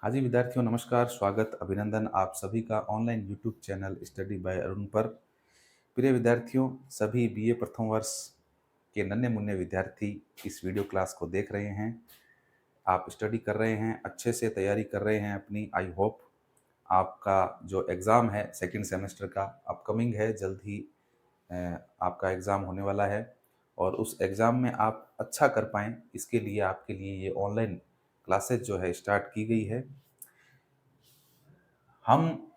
हाँ जी विद्यार्थियों, नमस्कार, स्वागत, अभिनंदन आप सभी का online YouTube channel study bye Arun पर। प्रिय विद्यार्थियों, सभी बीए प्रथम वर्ष के नन्हे मुन्ने विद्यार्थी इस वीडियो क्लास को देख रहे हैं। आप स्टडी कर रहे हैं, अच्छे से तैयारी कर रहे हैं अपनी। आई होप आपका जो एग्ज़ाम है सेकंड सेमेस्टर का अपकमिंग है, जल्द ही आपका एग्ज़ाम होने वाला है और उस एग्ज़ाम में आप अच्छा कर पाएँ, इसके लिए आपके लिए ये ऑनलाइन क्लासेस जो है स्टार्ट की गई है। हम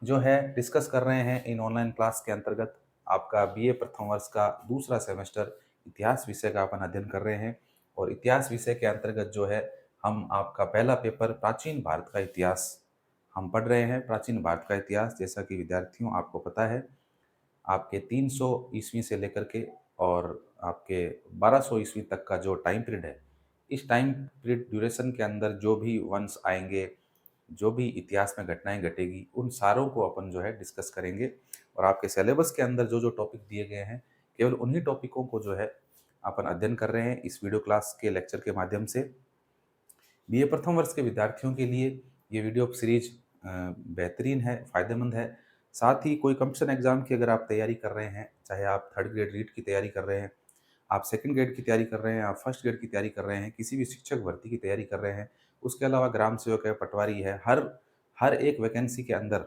जो है डिस्कस कर रहे हैं इन ऑनलाइन क्लास के अंतर्गत आपका बीए प्रथम वर्ष का दूसरा सेमेस्टर इतिहास विषय का अपन अध्ययन कर रहे हैं। और इतिहास विषय के अंतर्गत जो है हम आपका पहला पेपर प्राचीन भारत का इतिहास हम पढ़ रहे हैं। प्राचीन भारत का इतिहास, जैसा कि विद्यार्थियों आपको पता है, आपके 300 ईस्वी से लेकर के और आपके 1200 ईस्वी तक का जो टाइम पीरियड है, इस टाइम पीरियड ड्यूरेशन के अंदर जो भी वंश आएंगे, जो भी इतिहास में घटनाएं घटेगी, उन सारों को अपन जो है डिस्कस करेंगे। और आपके सिलेबस के अंदर जो जो टॉपिक दिए गए हैं, केवल उन्हीं टॉपिकों को जो है अपन अध्ययन कर रहे हैं इस वीडियो क्लास के लेक्चर के माध्यम से। बीए प्रथम वर्ष के विद्यार्थियों के लिए ये वीडियो सीरीज बेहतरीन है, फ़ायदेमंद है। साथ ही कोई कंपटीशन एग्ज़ाम की अगर आप तैयारी कर रहे हैं, चाहे आप थर्ड ग्रेड रीट की तैयारी कर रहे हैं, आप सेकंड ग्रेड की तैयारी कर रहे हैं, आप फर्स्ट ग्रेड की तैयारी कर रहे हैं, किसी भी शिक्षक भर्ती की तैयारी कर रहे हैं, उसके अलावा ग्राम सेवक है, पटवारी है, हर हर एक वैकेंसी के अंदर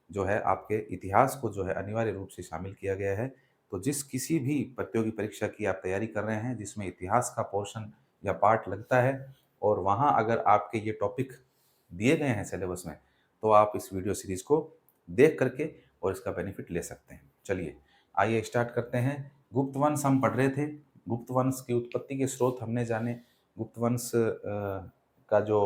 जो है आपके इतिहास को जो है अनिवार्य रूप से शामिल किया गया है। तो जिस किसी भी प्रतियोगी परीक्षा की आप तैयारी कर रहे हैं जिसमें इतिहास का पोर्शन या पार्ट लगता है और वहाँ अगर आपके ये टॉपिक दिए गए हैं सिलेबस में, तो आप इस वीडियो सीरीज़ को देख करके और इसका बेनिफिट ले सकते हैं। चलिए आइए स्टार्ट करते हैं। गुप्त वंश हम पढ़ रहे थे। गुप्त वंश की उत्पत्ति के स्रोत हमने जाने। गुप्त वंश का जो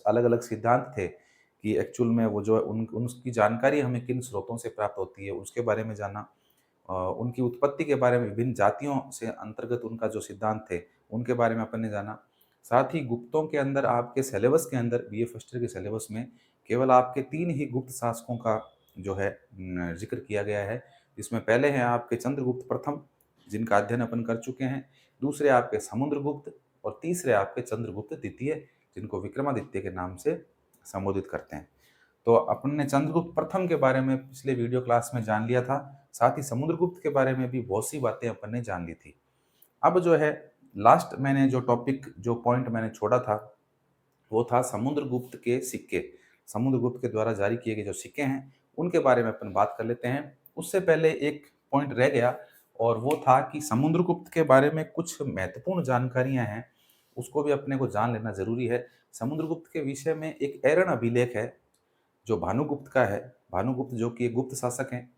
अलग-अलग सिद्धांत थे कि एक्चुअल में वो जो है उन उनकी जानकारी हमें किन स्रोतों से प्राप्त होती है, उसके बारे में जाना। उनकी उत्पत्ति के बारे में, विभिन्न जातियों से अंतर्गत उनका जो सिद्धांत थे, उनके बारे में अपन ने जाना। साथ ही गुप्तों के अंदर आपके सिलेबस के अंदर बीए फर्स्ट ईयर के सिलेबस में केवल आपके 3 ही गुप्त शासकों का जो है ज़िक्र किया गया है। जिसमें पहले हैं आपके चंद्रगुप्त प्रथम, जिनका अध्ययन अपन कर चुके हैं। दूसरे आपके समुद्रगुप्त और तीसरे आपके चंद्रगुप्त द्वितीय, जिनको विक्रमादित्य के नाम से संबोधित करते हैं। तो अपन ने चंद्रगुप्त प्रथम के बारे में पिछले वीडियो क्लास में जान लिया था। साथ ही समुद्रगुप्त के बारे में भी बहुत सी बातें अपन ने जान ली थी। अब जो है लास्ट मैंने जो टॉपिक, जो पॉइंट मैंने छोड़ा था, वो था समुद्रगुप्त के सिक्के। समुद्रगुप्त के द्वारा जारी किए गए जो सिक्के हैं, उनके बारे में अपन बात कर लेते हैं। उससे पहले एक पॉइंट रह गया और वो था कि समुद्रगुप्त के बारे में कुछ महत्वपूर्ण जानकारियाँ हैं, उसको भी अपने को जान लेना ज़रूरी है। समुद्रगुप्त के विषय में एक एरन अभिलेख है, जो भानुगुप्त का है। भानुगुप्त जो कि एक गुप्त शासक हैं,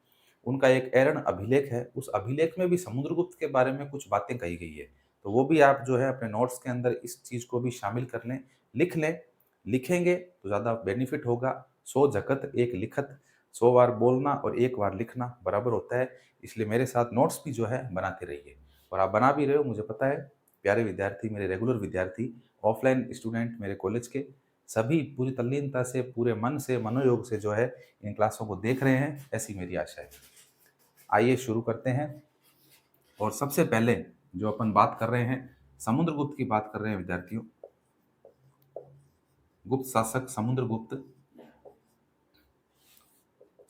उनका एक एरन अभिलेख है। उस अभिलेख में भी समुद्रगुप्त के बारे में कुछ बातें कही गई है। तो वो भी आप जो है अपने नोट्स के अंदर इस चीज़ को भी शामिल कर लें, लिख लें। लिखेंगे तो ज़्यादा बेनिफिट होगा। 100 जकत एक लिखत, 100 बार बोलना और 1 बार लिखना बराबर होता है। इसलिए मेरे साथ नोट्स भी जो है बनाते रहिए। और आप बना भी रहे हो, मुझे पता है। प्यारे विद्यार्थी, मेरे रेगुलर विद्यार्थी, ऑफलाइन स्टूडेंट मेरे कॉलेज के, सभी पूरी तल्लीनता से, पूरे मन से, मनोयोग से जो है इन क्लासों को देख रहे हैं, ऐसी मेरी आशा है। आइए शुरू करते हैं। और सबसे पहले जो अपन बात कर रहे हैं, समुद्रगुप्त की बात कर रहे हैं विद्यार्थियों। गुप्त शासक समुद्रगुप्त।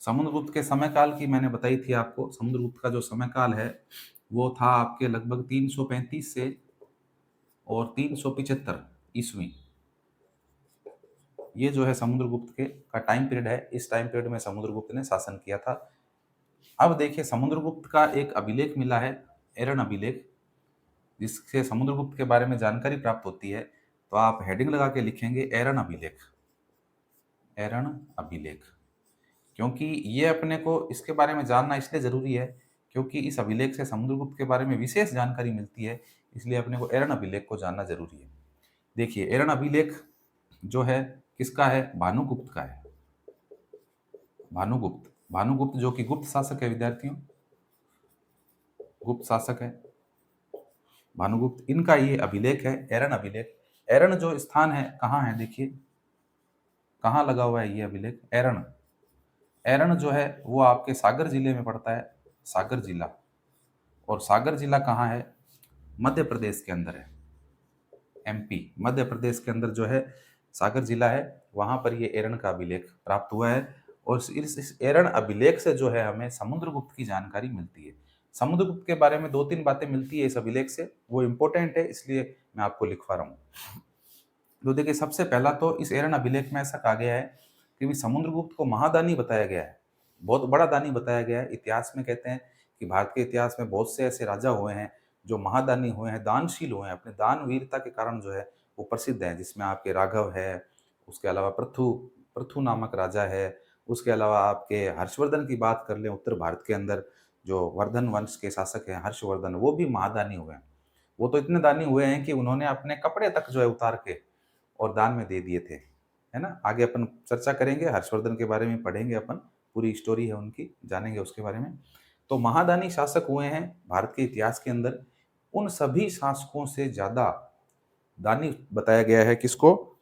समुद्रगुप्त के समय काल की मैंने बताई थी आपको। समुद्रगुप्त का जो समय काल है वो था आपके लगभग 335 से और 375 ईस्वी। ये जो है समुद्रगुप्त के का टाइम पीरियड है। इस टाइम पीरियड में समुद्रगुप्त ने शासन किया था। अब देखिए, समुद्रगुप्त का एक अभिलेख मिला है, एरन अभिलेख, जिससे समुद्रगुप्त के बारे में जानकारी प्राप्त होती है। तो आप हेडिंग लगा के लिखेंगे एरन अभिलेख। एरन अभिलेख, क्योंकि ये अपने को इसके बारे में जानना इसलिए ज़रूरी है क्योंकि इस अभिलेख से समुद्रगुप्त के बारे में विशेष जानकारी मिलती है। इसलिए अपने को एरन अभिलेख को जानना ज़रूरी है। देखिए, एरन अभिलेख जो है किसका है? भानुगुप्त का है। भानुगुप्त, भानुगुप्त जो कि गुप्त शासक है विद्यार्थियों, गुप्त शासक है भानुगुप्त। इनका ये अभिलेख है, एरन अभिलेख। एरन जो स्थान है कहाँ है, देखिए कहाँ लगा हुआ है ये अभिलेख। एरन, एरन जो है वो आपके सागर जिले में पड़ता है, सागर जिला। और सागर जिला कहाँ है? मध्य प्रदेश के अंदर है। एमपी, मध्य प्रदेश के अंदर जो है सागर जिला है। वहाँ पर ये एरण का अभिलेख प्राप्त हुआ है और इस एरण अभिलेख से जो है हमें समुद्रगुप्त की जानकारी मिलती है। समुद्रगुप्त के बारे में 2-3 बातें मिलती है इस अभिलेख से, वो इम्पोर्टेंट है इसलिए मैं आपको लिखवा रहा हूँ। तो देखिए सबसे पहला तो इस एरण अभिलेख में ऐसा कहा गया है कि भी समुद्रगुप्त को महादानी बताया गया है। बहुत बड़ा दानी बताया गया है। इतिहास में कहते हैं कि भारत के इतिहास में बहुत से ऐसे राजा हुए हैं जो महादानी हुए हैं, दानशील हुए हैं, अपने दान वीरता के कारण जो है वो प्रसिद्ध हैं। जिसमें आपके राघव है, उसके अलावा पृथु पृथु नामक राजा है, उसके अलावा आपके हर्षवर्धन की बात कर लें उत्तर भारत के अंदर जो वर्धन वंश के शासक हैं हर्षवर्धन, वो भी महादानी हुए हैं। वो तो इतने दानी हुए हैं कि उन्होंने अपने कपड़े तक जो है उतार के और दान में दे दिए थे, है ना? आगे अपन चर्चा करेंगे, हर्षवर्धन के बारे में पढ़ेंगे अपन, पूरी स्टोरी है उनकी, जानेंगे उसके बारे में। तो महादानी शासक हुए हैं भारत के इतिहास के अंदर। उन सभी शासकों से ज़्यादा दानी बताया गया है किसको?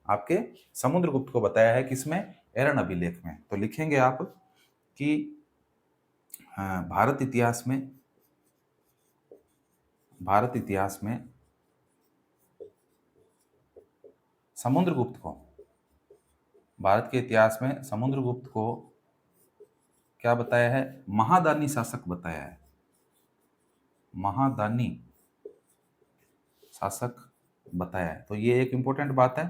आपके समुद्रगुप्त को बताया है किसमें? एरण अभिलेख में। तो लिखेंगे आप कि भारत इतिहास में समुद्रगुप्त को भारत के इतिहास में समुद्रगुप्त को क्या बताया है? महादानी शासक बताया है। महादानी शासक बताया है। तो ये एक इंपॉर्टेंट बात है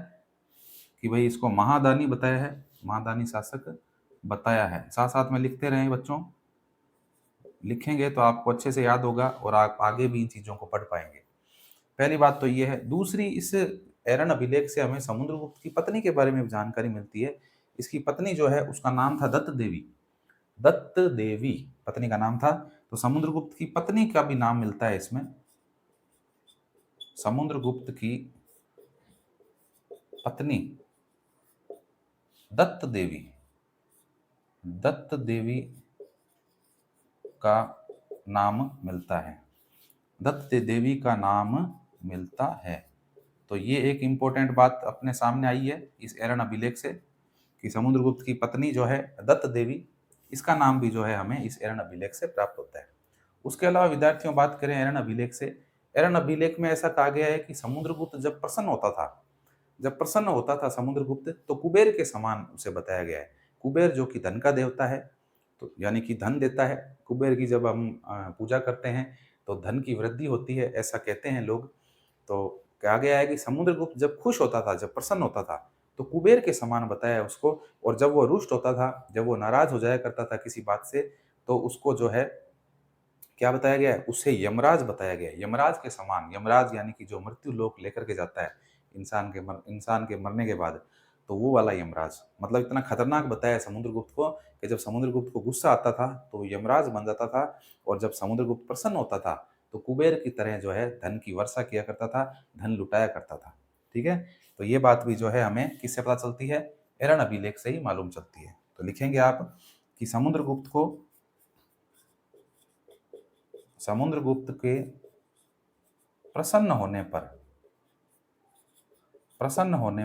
कि भाई इसको महादानी बताया है, महादानी शासक बताया है। साथ साथ में लिखते रहें बच्चों, लिखेंगे तो आपको अच्छे से याद होगा और आप आगे भी इन चीज़ों को पढ़ पाएंगे। पहली बात तो ये है। दूसरी, इस एरण अभिलेख से हमें समुद्रगुप्त की पत्नी के बारे में जानकारी मिलती है। इसकी पत्नी जो है उसका नाम था दत्त देवी। दत्त देवी पत्नी का नाम था। तो समुद्रगुप्त की पत्नी का भी नाम मिलता है इसमें। समुद्रगुप्त की पत्नी दत्त देवी, दत्त देवी का नाम मिलता है। दत्त देवी का नाम मिलता है। तो ये एक इंपॉर्टेंट बात अपने सामने आई है इस एरण अभिलेख से कि समुद्रगुप्त की पत्नी जो है दत्त देवी, इसका नाम भी जो है हमें इस एरण अभिलेख से प्राप्त होता है। उसके अलावा विद्यार्थियों बात करें एरण अभिलेख से, एरण अभिलेख में ऐसा कहा गया है कि समुद्रगुप्त जब प्रसन्न होता था समुद्रगुप्त तो कुबेर के समान उसे बताया गया है। कुबेर जो कि धन का देवता है, तो यानी कि धन देता है। कुबेर की जब हम पूजा करते हैं तो धन की वृद्धि होती है, ऐसा कहते हैं लोग। तो कहा गया है कि समुद्रगुप्त जब खुश होता था, जब प्रसन्न होता था, तो कुबेर के समान बताया है उसको। और जब वो रुष्ट होता था, जब वो नाराज हो जाया करता था किसी बात से, तो उसको जो है क्या बताया गया है? उसे यमराज बताया गया है। यमराज के समान, यमराज यानी कि जो मृत्यु लोक लेकर के जाता है इंसान के मरने के बाद, तो वो वाला यमराज, मतलब इतना खतरनाक बताया है समुद्रगुप्त को कि जब समुद्रगुप्त को गुस्सा आता था तो वो यमराज बन जाता था, और जब समुद्रगुप्त प्रसन्न होता था तो कुबेर की तरह जो है धन की वर्षा किया करता था, धन लुटाया करता था। ठीक है? तो ये बात भी जो है हमें किससे पता चलती है? एरण अभिलेख से ही मालूम चलती है। तो लिखेंगे आप कि समुद्रगुप्त के प्रसन्न होने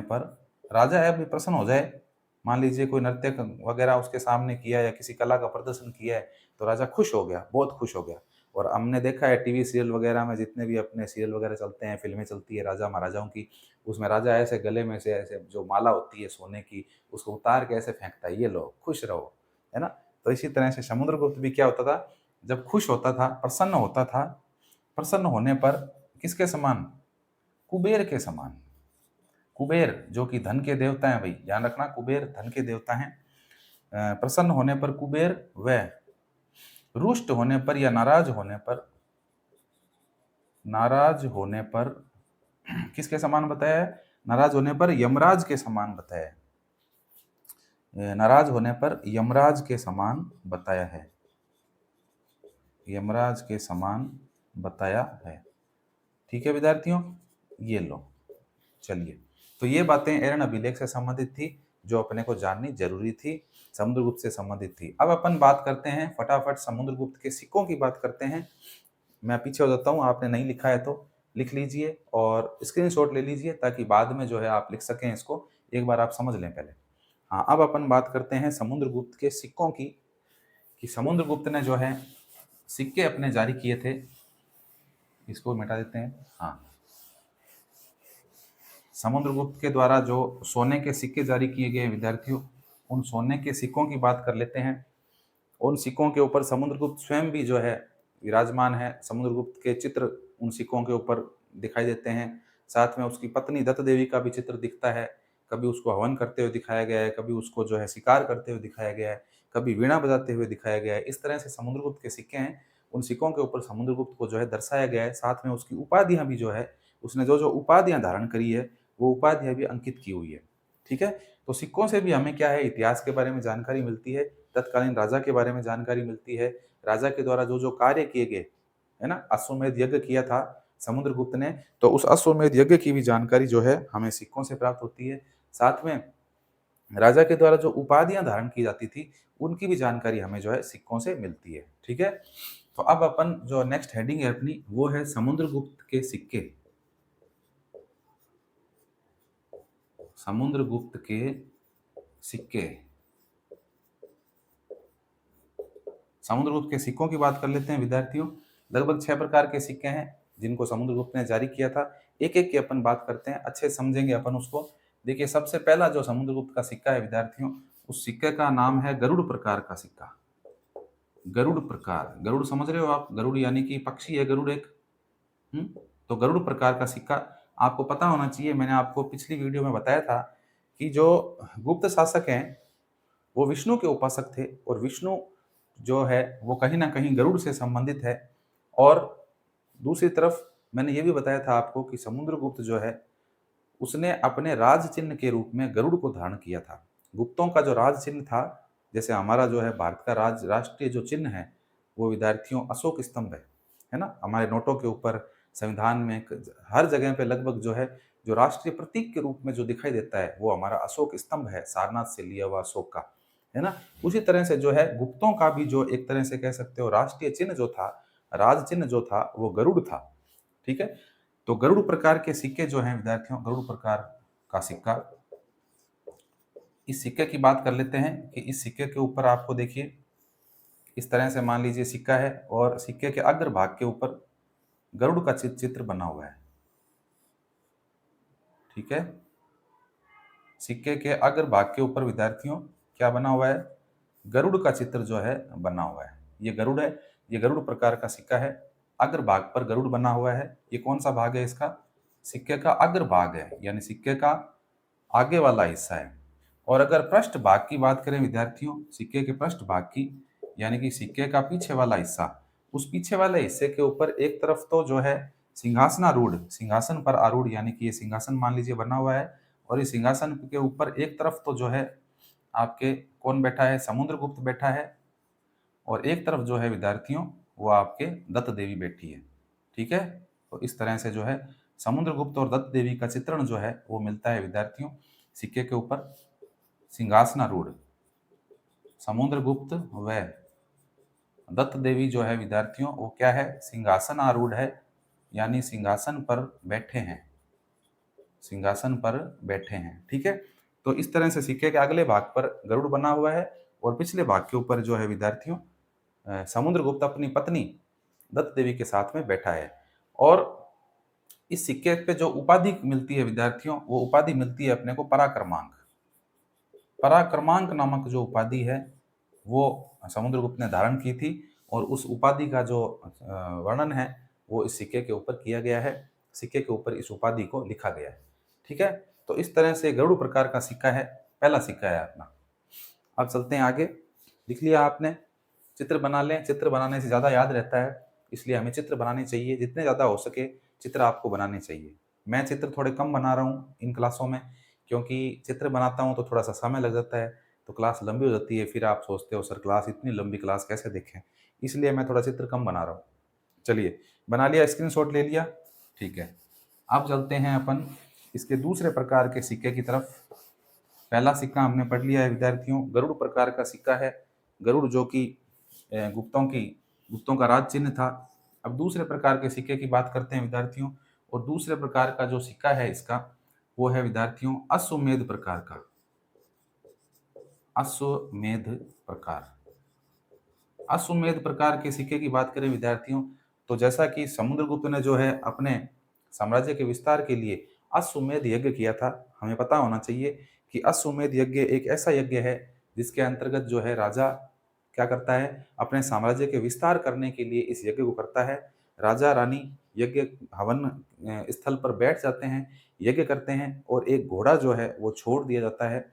पर राजा है, अभी प्रसन्न हो जाए, मान लीजिए कोई नृत्य वगैरह उसके सामने किया या किसी कला का प्रदर्शन किया है, तो राजा खुश हो गया, बहुत खुश हो गया। और हमने देखा है टीवी सीरियल वगैरह में, जितने भी अपने सीरियल वगैरह चलते हैं, फिल्में चलती है राजा महाराजाओं की, उसमें राजा ऐसे गले में से ऐसे जो माला होती है सोने की, उसको उतार के ऐसे फेंकता है, ये लो खुश रहो, है ना? तो इसी तरह से समुद्रगुप्त भी क्या होता था, जब खुश होता था, प्रसन्न होता था, प्रसन्न होने पर किसके समान? कुबेर के समान। कुबेर जो कि धन के देवता हैं, भाई ध्यान रखना, कुबेर धन के देवता हैं। प्रसन्न होने पर कुबेर, व रुष्ट होने पर या नाराज होने पर किसके समान बताया है? नाराज होने पर यमराज के समान बताया है। नाराज होने पर यमराज के समान बताया है। यमराज के समान बताया है। ठीक है विद्यार्थियों, ये लो। चलिए, तो ये बातें एरण अभिलेख से संबंधित थी जो अपने को जाननी जरूरी थी, समुद्रगुप्त से संबंधित थी। अब अपन बात करते हैं फटाफट समुद्रगुप्त के सिक्कों की बात करते हैं। मैं पीछे हो जाता हूँ, आपने नहीं लिखा है तो लिख लीजिए और स्क्रीनशॉट ले लीजिए ताकि बाद में जो है आप लिख सकें इसको, एक बार आप समझ लें पहले। हाँ, अब अपन बात करते हैं समुद्रगुप्त के सिक्कों की, कि समुद्रगुप्त ने जो है सिक्के अपने जारी किए थे। इसको मिटा देते हैं। हाँ, समुद्रगुप्त के द्वारा जो सोने के सिक्के जारी किए गए विद्यार्थियों, उन सोने के सिक्कों की बात कर लेते हैं। उन सिक्कों के ऊपर समुद्रगुप्त स्वयं भी जो है विराजमान है। समुद्रगुप्त के चित्र उन सिक्कों के ऊपर दिखाई देते हैं। साथ में उसकी पत्नी दत्त देवी का भी चित्र दिखता है। कभी उसको हवन करते हुए दिखाया गया है, कभी उसको जो है शिकार करते हुए दिखाया गया है, कभी वीणा बजाते हुए दिखाया गया है। इस तरह से समुद्रगुप्त के सिक्के हैं, उन सिक्कों के ऊपर समुद्रगुप्त को जो है दर्शाया गया है। साथ में उसकी उपाधियाँ भी जो है, उसने जो जो उपाधियाँ धारण करी है, वो उपाधियाँ भी अंकित की हुई है। ठीक है? तो सिक्कों से भी हमें क्या है, इतिहास के बारे में जानकारी मिलती है, तत्कालीन राजा के बारे में जानकारी मिलती है, राजा के द्वारा जो जो कार्य किए गए, है ना, अश्वमेध यज्ञ किया था समुद्रगुप्त ने, तो उस अश्वमेध यज्ञ की भी जानकारी जो है हमें सिक्कों से प्राप्त होती है। साथ में राजा के द्वारा जो उपाधियां धारण की जाती थी, उनकी भी जानकारी हमें जो है सिक्कों से मिलती है। ठीक है? तो अब अपन जो नेक्स्ट हेडिंग है अपनी, वो है समुद्रगुप्त के सिक्के। समुद्रगुप्त के सिक्के। समुद्रगुप्त के सिक्कों की बात कर लेते हैं विद्यार्थियों। लगभग 6 प्रकार के सिक्के हैं जिनको समुद्रगुप्त ने जारी किया था। एक एक की अपन बात करते हैं, अच्छे समझेंगे अपन उसको। देखिए, सबसे पहला जो समुद्रगुप्त का सिक्का है विद्यार्थियों, उस सिक्के का नाम है गरुड़ प्रकार का सिक्का। गरुड़ प्रकार, गरुड़ समझ रहे हो आप? गरुड़ यानी कि पक्षी है गरुड़ एक। हम्म। तो गरुड़ प्रकार का सिक्का आपको पता होना चाहिए। मैंने आपको पिछली वीडियो में बताया था कि जो गुप्त शासक हैं वो विष्णु के उपासक थे, और विष्णु जो है वो कहीं ना कहीं गरुड़ से संबंधित है। और दूसरी तरफ मैंने ये भी बताया था आपको कि समुद्रगुप्त जो है उसने अपने राज चिन्ह के रूप में गरुड़ को धारण किया था। गुप्तों का जो राज चिन्ह था, जैसे हमारा जो है भारत का राष्ट्रीय जो चिन्ह है, वो विद्यार्थियों अशोक स्तंभ है ना। हमारे नोटों के ऊपर, संविधान में, हर जगह पे लगभग जो है जो राष्ट्रीय प्रतीक के रूप में जो दिखाई देता है वो हमारा अशोक स्तंभ है, सारनाथ से लिया हुआ अशोक का, है ना। उसी तरह से जो है गुप्तों का भी जो एक तरह से कह सकते हो राष्ट्रीय चिन्ह जो था, राज चिन्ह जो था, वो गरुड़ था। ठीक है? तो गरुड़ प्रकार के सिक्के जो हैं विद्यार्थियों, गरुड़ प्रकार का सिक्का, इस सिक्के की बात कर लेते हैं कि इस सिक्के के ऊपर आपको देखिए इस तरह से मान लीजिए सिक्का है, और सिक्के के अग्र भाग के ऊपर गरुड़ का चित्र बना हुआ है। ठीक है? सिक्के के अग्र भाग के ऊपर विद्यार्थियों क्या बना हुआ है? गरुड़ का चित्र जो है बना हुआ है। ये गरुड़ है, ये गरुड़ प्रकार का सिक्का है। अग्र भाग पर गरुड़ बना हुआ है। ये कौन सा भाग है इसका? सिक्के का अग्र भाग है, यानी सिक्के का आगे वाला हिस्सा है। और अगर पृष्ठ भाग की बात करें विद्यार्थियों, सिक्के के पृष्ठ भाग की, यानी कि सिक्के का पीछे वाला हिस्सा, उस पीछे वाले हिस्से के ऊपर एक तरफ तो जो है सिंहासनारूढ़, सिंहासन पर आरूढ़, यानी कि ये सिंहासन मान लीजिए बना हुआ है, और इस सिंहासन के ऊपर एक तरफ तो जो है आपके कौन बैठा है? समुद्रगुप्त बैठा है, और एक तरफ जो है विद्यार्थियों वो आपके दत्त देवी बैठी है। ठीक है? तो इस तरह से जो है समुद्रगुप्त और दत्त देवी का चित्रण जो है वो मिलता है विद्यार्थियों सिक्के के ऊपर। सिंहासनारूढ़ समुद्रगुप्त व दत्त देवी जो है विद्यार्थियों वो क्या है? सिंहासन आरूढ़ है, यानी सिंहासन पर बैठे हैं, सिंहासन पर बैठे हैं। ठीक है? तो इस तरह से सिक्के के अगले भाग पर गरुड़ बना हुआ है, और पिछले भाग के ऊपर जो है विद्यार्थियों समुद्रगुप्त अपनी पत्नी दत्त देवी के साथ में बैठा है। और इस सिक्के पे जो उपाधि मिलती है विद्यार्थियों, वो उपाधि मिलती है अपने को पराक्रमांक। पराक्रमांक नामक जो उपाधि है वो समुद्रगुप्त ने धारण की थी, और उस उपाधि का जो वर्णन है वो इस सिक्के के ऊपर किया गया है। सिक्के के ऊपर इस उपाधि को लिखा गया है। ठीक है? तो इस तरह से गरुड़ प्रकार का सिक्का है, पहला सिक्का है अपना। अब चलते हैं आगे। लिख लिया आपने? चित्र बना लें, चित्र बनाने से ज़्यादा याद रहता है, इसलिए हमें चित्र बनाने चाहिए, जितने ज़्यादा हो सके चित्र आपको बनाने चाहिए। मैं चित्र थोड़े कम बना रहा हूँ इन क्लासों में, क्योंकि चित्र बनाता हूँ तो थोड़ा सा समय लग जाता है, तो क्लास लंबी हो जाती है, फिर आप सोचते हो सर क्लास इतनी लंबी क्लास कैसे देखें, इसलिए मैं थोड़ा चित्र कम बना रहा हूँ। चलिए, बना लिया? स्क्रीनशॉट ले लिया? ठीक है। अब चलते हैं अपन इसके दूसरे प्रकार के सिक्के की तरफ। पहला सिक्का हमने पढ़ लिया है विद्यार्थियों, गरुड़ प्रकार का सिक्का है। गरुड़ जो कि गुप्तों का राज चिन्ह था। अब दूसरे प्रकार के सिक्के की बात करते हैं विद्यार्थियों, और दूसरे प्रकार का जो सिक्का है इसका वो है विद्यार्थियों अश्वमेध प्रकार का। अश्वमेध प्रकार, अश्वमेध प्रकार के सिक्के की बात करें विद्यार्थियों, तो जैसा कि समुद्रगुप्त ने जो है अपने साम्राज्य के विस्तार के लिए अश्वमेध यज्ञ किया था। हमें पता होना चाहिए कि अश्वमेध यज्ञ एक ऐसा यज्ञ है जिसके अंतर्गत जो है राजा क्या करता है, अपने साम्राज्य के विस्तार करने के लिए इस यज्ञ को करता है। राजा रानी यज्ञ हवन स्थल पर बैठ जाते हैं, यज्ञ करते हैं और एक घोड़ा जो है वो छोड़ दिया जाता है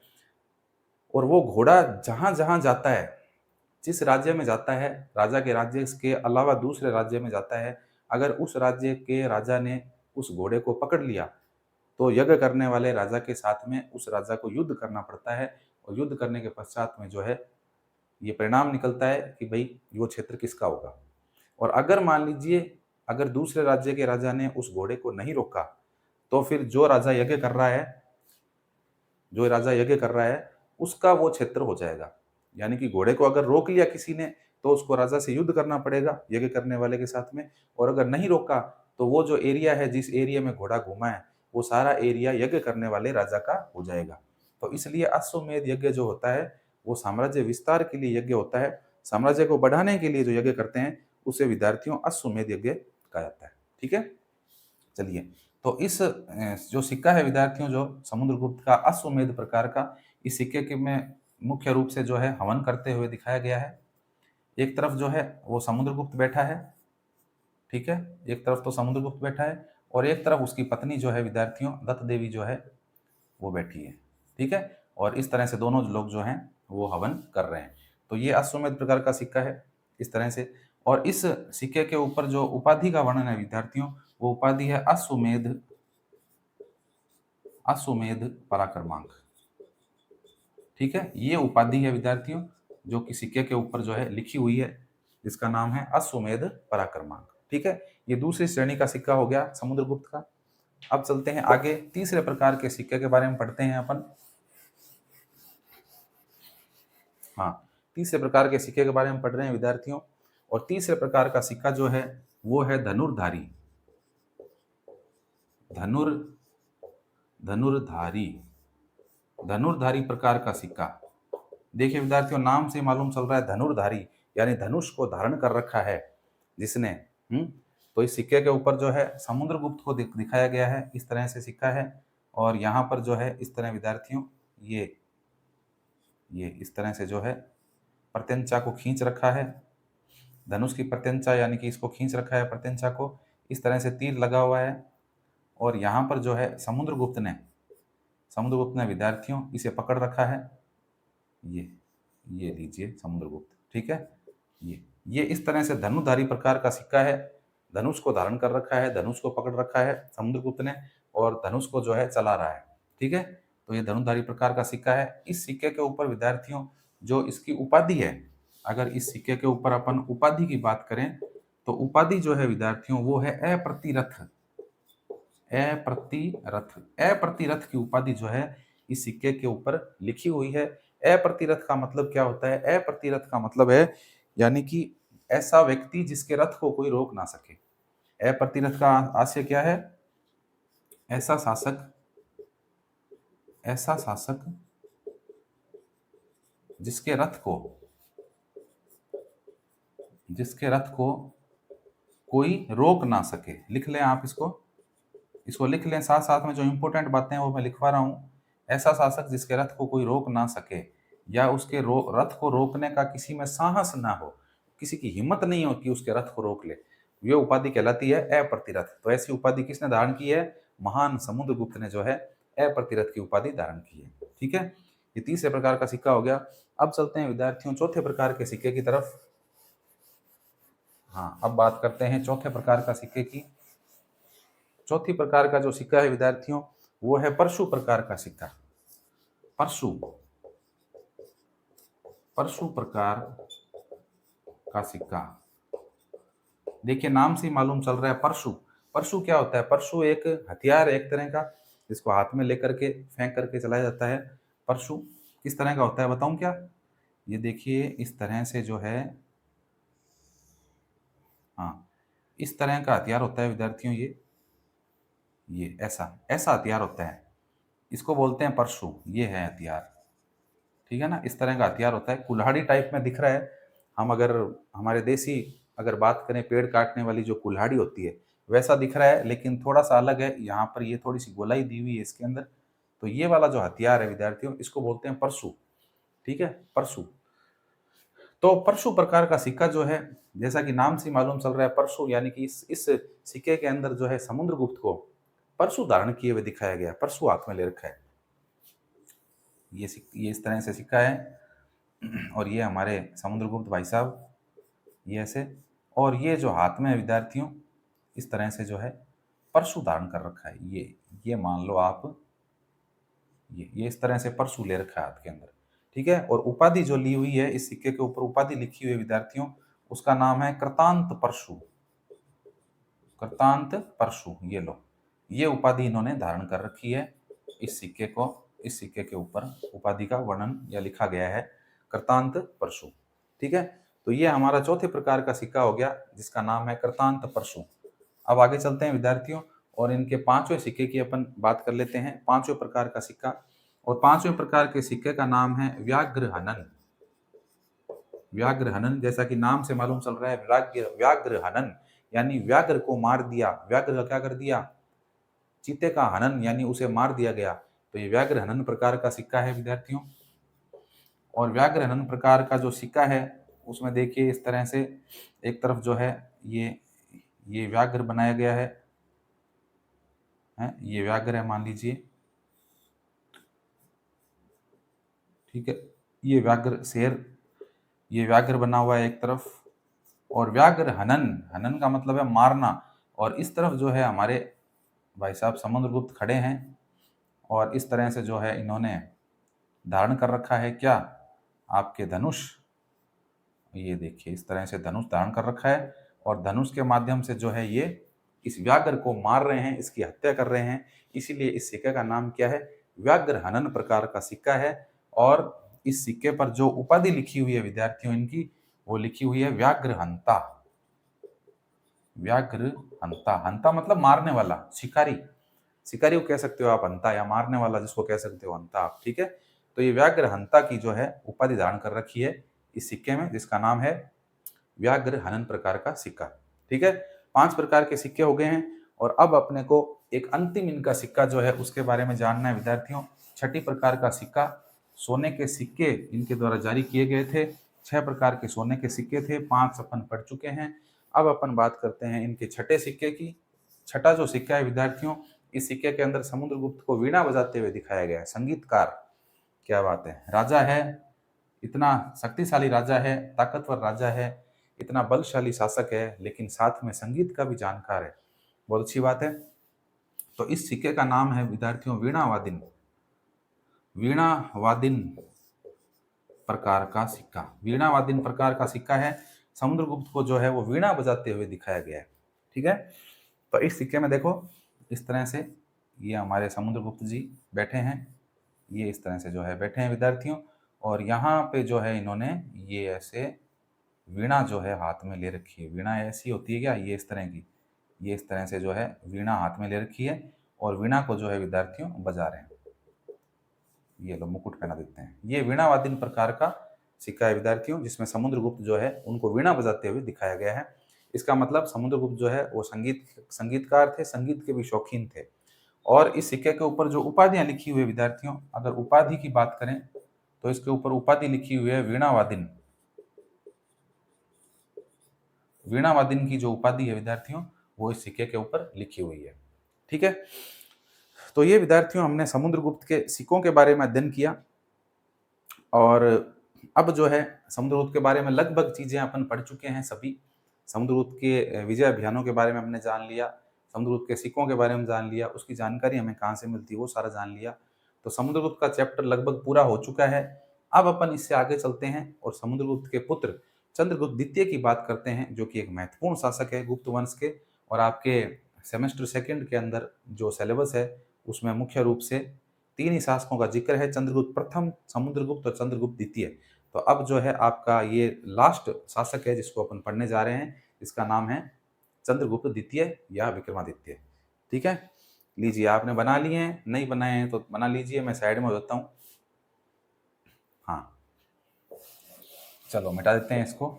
और वो घोड़ा जहाँ-जहाँ जाता है, जिस राज्य में जाता है, राजा के राज्य के अलावा दूसरे राज्य में जाता है, अगर उस राज्य के राजा ने उस घोड़े को पकड़ लिया, तो यज्ञ करने वाले राजा के साथ में उस राजा को युद्ध करना पड़ता है और युद्ध करने के पश्चात में जो है, ये परिणाम निकलता है कि भई वो क्षेत्र किसका होगा। और अगर मान लीजिए, अगर दूसरे राज्य के राजा ने उस घोड़े को नहीं रोका, तो फिर जो राजा यज्ञ कर रहा है, उसका वो क्षेत्र हो जाएगा। यानी कि घोड़े को अगर रोक लिया किसी ने, तो उसको राजा से युद्ध करना पड़ेगा यज्ञ करने वाले के साथ में, और अगर नहीं रोका, तो वो जो एरिया है, जिस एरिया में घोड़ा घूमा है, वो सारा एरिया यज्ञ करने वाले राजा का हो जाएगा। तो इसलिए अश्वमेध यज्ञ जो होता है, वो साम्राज्य विस्तार के लिए यज्ञ होता है। साम्राज्य को बढ़ाने के लिए जो यज्ञ करते हैं, उसे विद्यार्थियों अश्वमेध यज्ञ कहा जाता है। ठीक है? चलिए, तो इस जो सिक्का है विद्यार्थियों, जो समुद्रगुप्त का अश्वमेध प्रकार का, इस सिक्के के में मुख्य रूप से जो है हवन करते हुए दिखाया गया है। एक तरफ जो है वो समुद्रगुप्त बैठा है, ठीक है? एक तरफ तो समुद्रगुप्त बैठा है और एक तरफ उसकी पत्नी जो है विद्यार्थियों, दत्त देवी जो है वो बैठी है, ठीक है? और इस तरह से दोनों लोग जो हैं वो हवन कर रहे हैं। तो ये अश्वमेध प्रकार का सिक्का है इस तरह से। और इस सिक्के के ऊपर जो उपाधि का वर्णन है विद्यार्थियों, वो उपाधि है अश्वमेध अश्वमेध पराक्रमांक। ठीक है, ये उपाधि है विद्यार्थियों जो कि सिक्के के ऊपर जो है लिखी हुई है, जिसका नाम है अश्वमेध पराक्रमांक। ठीक है, ये दूसरी श्रेणी का सिक्का हो गया समुद्रगुप्त का। अब चलते हैं आगे, तीसरे प्रकार के सिक्के के बारे में पढ़ते हैं अपन। हाँ, तीसरे प्रकार के सिक्के के बारे में पढ़ रहे हैं विद्यार्थियों। और तीसरे प्रकार का सिक्का जो है वो है धनुर्धारी। धनुर्धारी धनुर्धारी प्रकार का सिक्का। देखिए विद्यार्थियों, नाम से मालूम चल रहा है धनुर्धारी, यानी धनुष को धारण कर रखा है जिसने। तो इस सिक्के के ऊपर जो है समुद्रगुप्त को दिखाया गया है, इस तरह से सिक्का है। और यहाँ पर जो है इस तरह विद्यार्थियों, ये इस तरह से जो है प्रत्यंचा को खींच रखा है, धनुष की प्रत्यंचा, यानी कि इसको खींच रखा है प्रत्यंचा को, इस तरह से तीर लगा हुआ है। और यहाँ पर जो है समुद्रगुप्त ने विद्यार्थियों इसे पकड़ रखा है। ये लीजिए समुद्रगुप्त, ठीक है। ये इस तरह से धनुधारी प्रकार का सिक्का है। धनुष को धारण कर रखा है, धनुष को पकड़ रखा है समुद्रगुप्त ने, और धनुष को जो है चला रहा है, ठीक है। तो ये धनुधारी प्रकार का सिक्का है। इस सिक्के के ऊपर विद्यार्थियों जो इसकी उपाधि है, अगर इस सिक्के के ऊपर अपन उपाधि की बात करें, तो उपाधि जो है विद्यार्थियों वो है अप्रतिरथ। अप्रतिरथ की उपाधि जो है इस सिक्के के ऊपर लिखी हुई है। अप्रतिरथ का मतलब क्या होता है? अप्रतिरथ का मतलब है यानी कि ऐसा व्यक्ति जिसके रथ को कोई रोक ना सके। अप्रतिरथ का आशय क्या है? ऐसा शासक जिसके रथ को कोई रोक ना सके। लिख लें आप इसको लिख लें, साथ साथ में जो इंपॉर्टेंट बातें हैं वो मैं लिखवा रहा हूँ। ऐसा शासक जिसके रथ को कोई रोक ना सके, या उसके रथ को रोकने का किसी में साहस ना हो, किसी की हिम्मत नहीं हो कि उसके रथ को रोक ले, ये उपाधि कहलाती है अप्रतिरथ। तो ऐसी उपाधि किसने धारण की है? महान समुद्रगुप्त ने जो है अप्रतिरथ की उपाधि धारण की है, ठीक है। ये तीसरे प्रकार का सिक्का हो गया। अब चलते हैं विद्यार्थियों चौथे प्रकार के सिक्के की तरफ। हाँ, अब बात करते हैं चौथे प्रकार का सिक्के की। चौथी प्रकार का जो सिक्का है विद्यार्थियों वो है परशु प्रकार का सिक्का। परशु प्रकार का सिक्का। देखिए, नाम से मालूम चल रहा है परशु। परशु क्या होता है? परशु एक हथियार है एक तरह का, जिसको हाथ में लेकर के फेंक करके चलाया जाता है। परशु किस तरह का होता है बताऊं क्या? ये देखिए इस तरह से जो है, हाँ, इस तरह का हथियार होता है विद्यार्थियों। ये ऐसा हथियार होता है, इसको बोलते हैं परशु। ये है हथियार, ठीक है ना। इस तरह का हथियार होता है, कुल्हाड़ी टाइप में दिख रहा है। हम अगर हमारे देसी अगर बात करें, पेड़ काटने वाली जो कुल्हाड़ी होती है, वैसा दिख रहा है, लेकिन थोड़ा सा अलग है। यहाँ पर ये थोड़ी सी गोलाई दी हुई है इसके अंदर। तो ये वाला जो हथियार है विद्यार्थियों, इसको बोलते हैं परशु। ठीक है, परशु। तो परशु प्रकार का सिक्का जो है, जैसा कि नाम से मालूम चल रहा है, परशु यानी कि इस सिक्के के अंदर जो है समुद्रगुप्त को परशु धारण किए हुए दिखाया गया, परशु हाथ में ले रखा है। ये इस तरह से सिक्का है और ये हमारे समुद्रगुप्त भाई साहब, ये ऐसे, और ये जो हाथ में है विद्यार्थियों, इस तरह से जो है परशु धारण कर रखा है। ये मान लो आप, ये इस तरह से परशु ले रखा है हाथ के अंदर। ठीक है, और उपाधि जो ली हुई है, इस सिक्के के ऊपर उपाधि लिखी हुई है विद्यार्थियों, उसका नाम है कृतांत परशु। कृतांत परशु, ये लो, ये उपाधि इन्होंने धारण कर रखी है। इस सिक्के के ऊपर उपाधि का वर्णन या लिखा गया है कृतांत परशु। ठीक है, तो ये हमारा चौथे प्रकार का सिक्का हो गया जिसका नाम है कृतांत परशु। अब आगे चलते हैं विद्यार्थियों, और इनके पांचवें सिक्के की अपन बात कर लेते हैं। पांचवें प्रकार का सिक्का, और पांचवें प्रकार के सिक्के का नाम है व्याघ्र हनन। व्याघ्र हनन, जैसा कि नाम से मालूम चल रहा है, व्याघ्र हनन यानी व्याघ्र को मार दिया। व्याघ्र का क्या कर दिया? चीते का हनन, यानी उसे मार दिया गया। तो ये व्याघ्र हनन प्रकार का सिक्का है विद्यार्थियों। और व्याघ्र हनन प्रकार का जो सिक्का है, उसमें देखिए इस तरह से एक तरफ जो है ये व्याघ्र बनाया गया है, ये व्याघ्र है मान लीजिए। ठीक है, ये व्याघ्र शेर, ये व्याघ्र बना हुआ है एक तरफ। और व्याघ्र हनन, हनन का मतलब है मारना। और इस तरफ जो है हमारे भाई साहब समुद्रगुप्त खड़े हैं, और इस तरह से जो है इन्होंने धारण कर रखा है क्या? आपके धनुष। ये देखिए इस तरह से धनुष धारण कर रखा है, और धनुष के माध्यम से जो है ये इस व्याघ्र को मार रहे हैं, इसकी हत्या कर रहे हैं। इसीलिए इस सिक्के का नाम क्या है? व्याघ्र हनन प्रकार का सिक्का है। और इस सिक्के पर जो उपाधि लिखी हुई है विद्यार्थियों इनकी, वो लिखी हुई है व्याघ्र हंता। व्याघ्र हंता, हंता मतलब मारने वाला, शिकारी। शिकारी को कह सकते हो आप हंता, या मारने वाला जिसको कह सकते हो हंता आप। ठीक है, तो ये व्याघ्र हंता की जो है उपाधि धारण कर रखी है इस सिक्के में, जिसका नाम है व्याघ्र हनन प्रकार का सिक्का। ठीक है, 5 प्रकार के सिक्के हो गए हैं। और अब अपने को एक अंतिम इनका सिक्का जो है उसके बारे में जानना है विद्यार्थियों। छठी प्रकार का सिक्का, सोने के सिक्के इनके द्वारा जारी किए गए थे। 6 प्रकार के सोने के सिक्के थे, 5 अपन पढ़ चुके हैं। अब अपन बात करते हैं इनके छठे सिक्के की। छठा जो सिक्का है विद्यार्थियों, इस सिक्के के अंदर समुद्रगुप्त को वीणा बजाते हुए दिखाया गया है, संगीतकार। क्या बात है, राजा है, इतना शक्तिशाली राजा है, ताकतवर राजा है, इतना बलशाली शासक है, लेकिन साथ में संगीत का भी जानकार है। बहुत अच्छी बात है। तो इस सिक्के का नाम है विद्यार्थियों वीणा वादिन। वीणा वादिन प्रकार का सिक्का, वीणा वादिन प्रकार का सिक्का है। समुद्रगुप्त को जो है वो वीणा बजाते हुए दिखाया गया है। ठीक है, तो इस सिक्के में देखो इस तरह से ये हमारे समुद्रगुप्त जी बैठे हैं, ये इस तरह से जो है बैठे हैं विद्यार्थियों। और यहाँ पे जो है इन्होंने ये ऐसे वीणा जो है हाथ में ले रखी है। वीणा ऐसी होती है क्या? ये इस तरह की, ये इस तरह से जो है वीणा हाथ में ले रखी है, और वीणा को जो है विद्यार्थियों बजा रहे हैं। ये लो मुकुट पहना देते हैं। ये वीणा वादिन प्रकार का सिक्का है विद्यार्थियों, जिसमें समुद्रगुप्त जो है उनको वीणा बजाते हुए दिखाया गया है। इसका मतलब समुद्रगुप्त जो है वो संगीतकार थे, संगीत के भी शौकीन थे। और इस सिक्के के ऊपर जो उपाधियां लिखी हुई है विद्यार्थियों, अगर उपाधि की बात करें तो इसके ऊपर उपाधि लिखी हुई है वीणा वादिन। वीणा वादिन की जो उपाधि है विद्यार्थियों, वो इस सिक्के के ऊपर लिखी हुई है। ठीक है, तो ये विद्यार्थियों हमने समुद्रगुप्त के सिक्कों के बारे में अध्ययन किया। और अब जो है समुद्रगुप्त के बारे में लगभग चीजें अपन पढ़ चुके हैं सभी। समुद्रगुप्त के विजय अभियानों के बारे में हमने जान लिया, समुद्रगुप्त के सिक्कों के बारे में जान लिया, उसकी जानकारी हमें कहाँ से मिलती है वो सारा जान लिया। तो समुद्रगुप्त का चैप्टर लगभग पूरा हो चुका है। अब अपन इससे आगे चलते हैं और समुद्रगुप्त के पुत्र चंद्रगुप्त द्वितीय की बात करते हैं, जो कि एक महत्वपूर्ण शासक है गुप्त वंश के। और आपके सेमेस्टर सेकंड के अंदर जो सिलेबस है उसमें मुख्य रूप से 3 ही शासकों का जिक्र है, चंद्रगुप्त प्रथम, समुद्रगुप्त और चंद्रगुप्त द्वितीय। तो अब जो है आपका ये लास्ट शासक है जिसको अपन पढ़ने जा रहे हैं, इसका नाम है चंद्रगुप्त द्वितीय या विक्रमादित्य। ठीक है, लीजिए आपने बना लिए हैं, नहीं बनाए हैं तो बना लीजिए, मैं साइड में हो जाता हूँ। हाँ, चलो मिटा देते हैं इसको।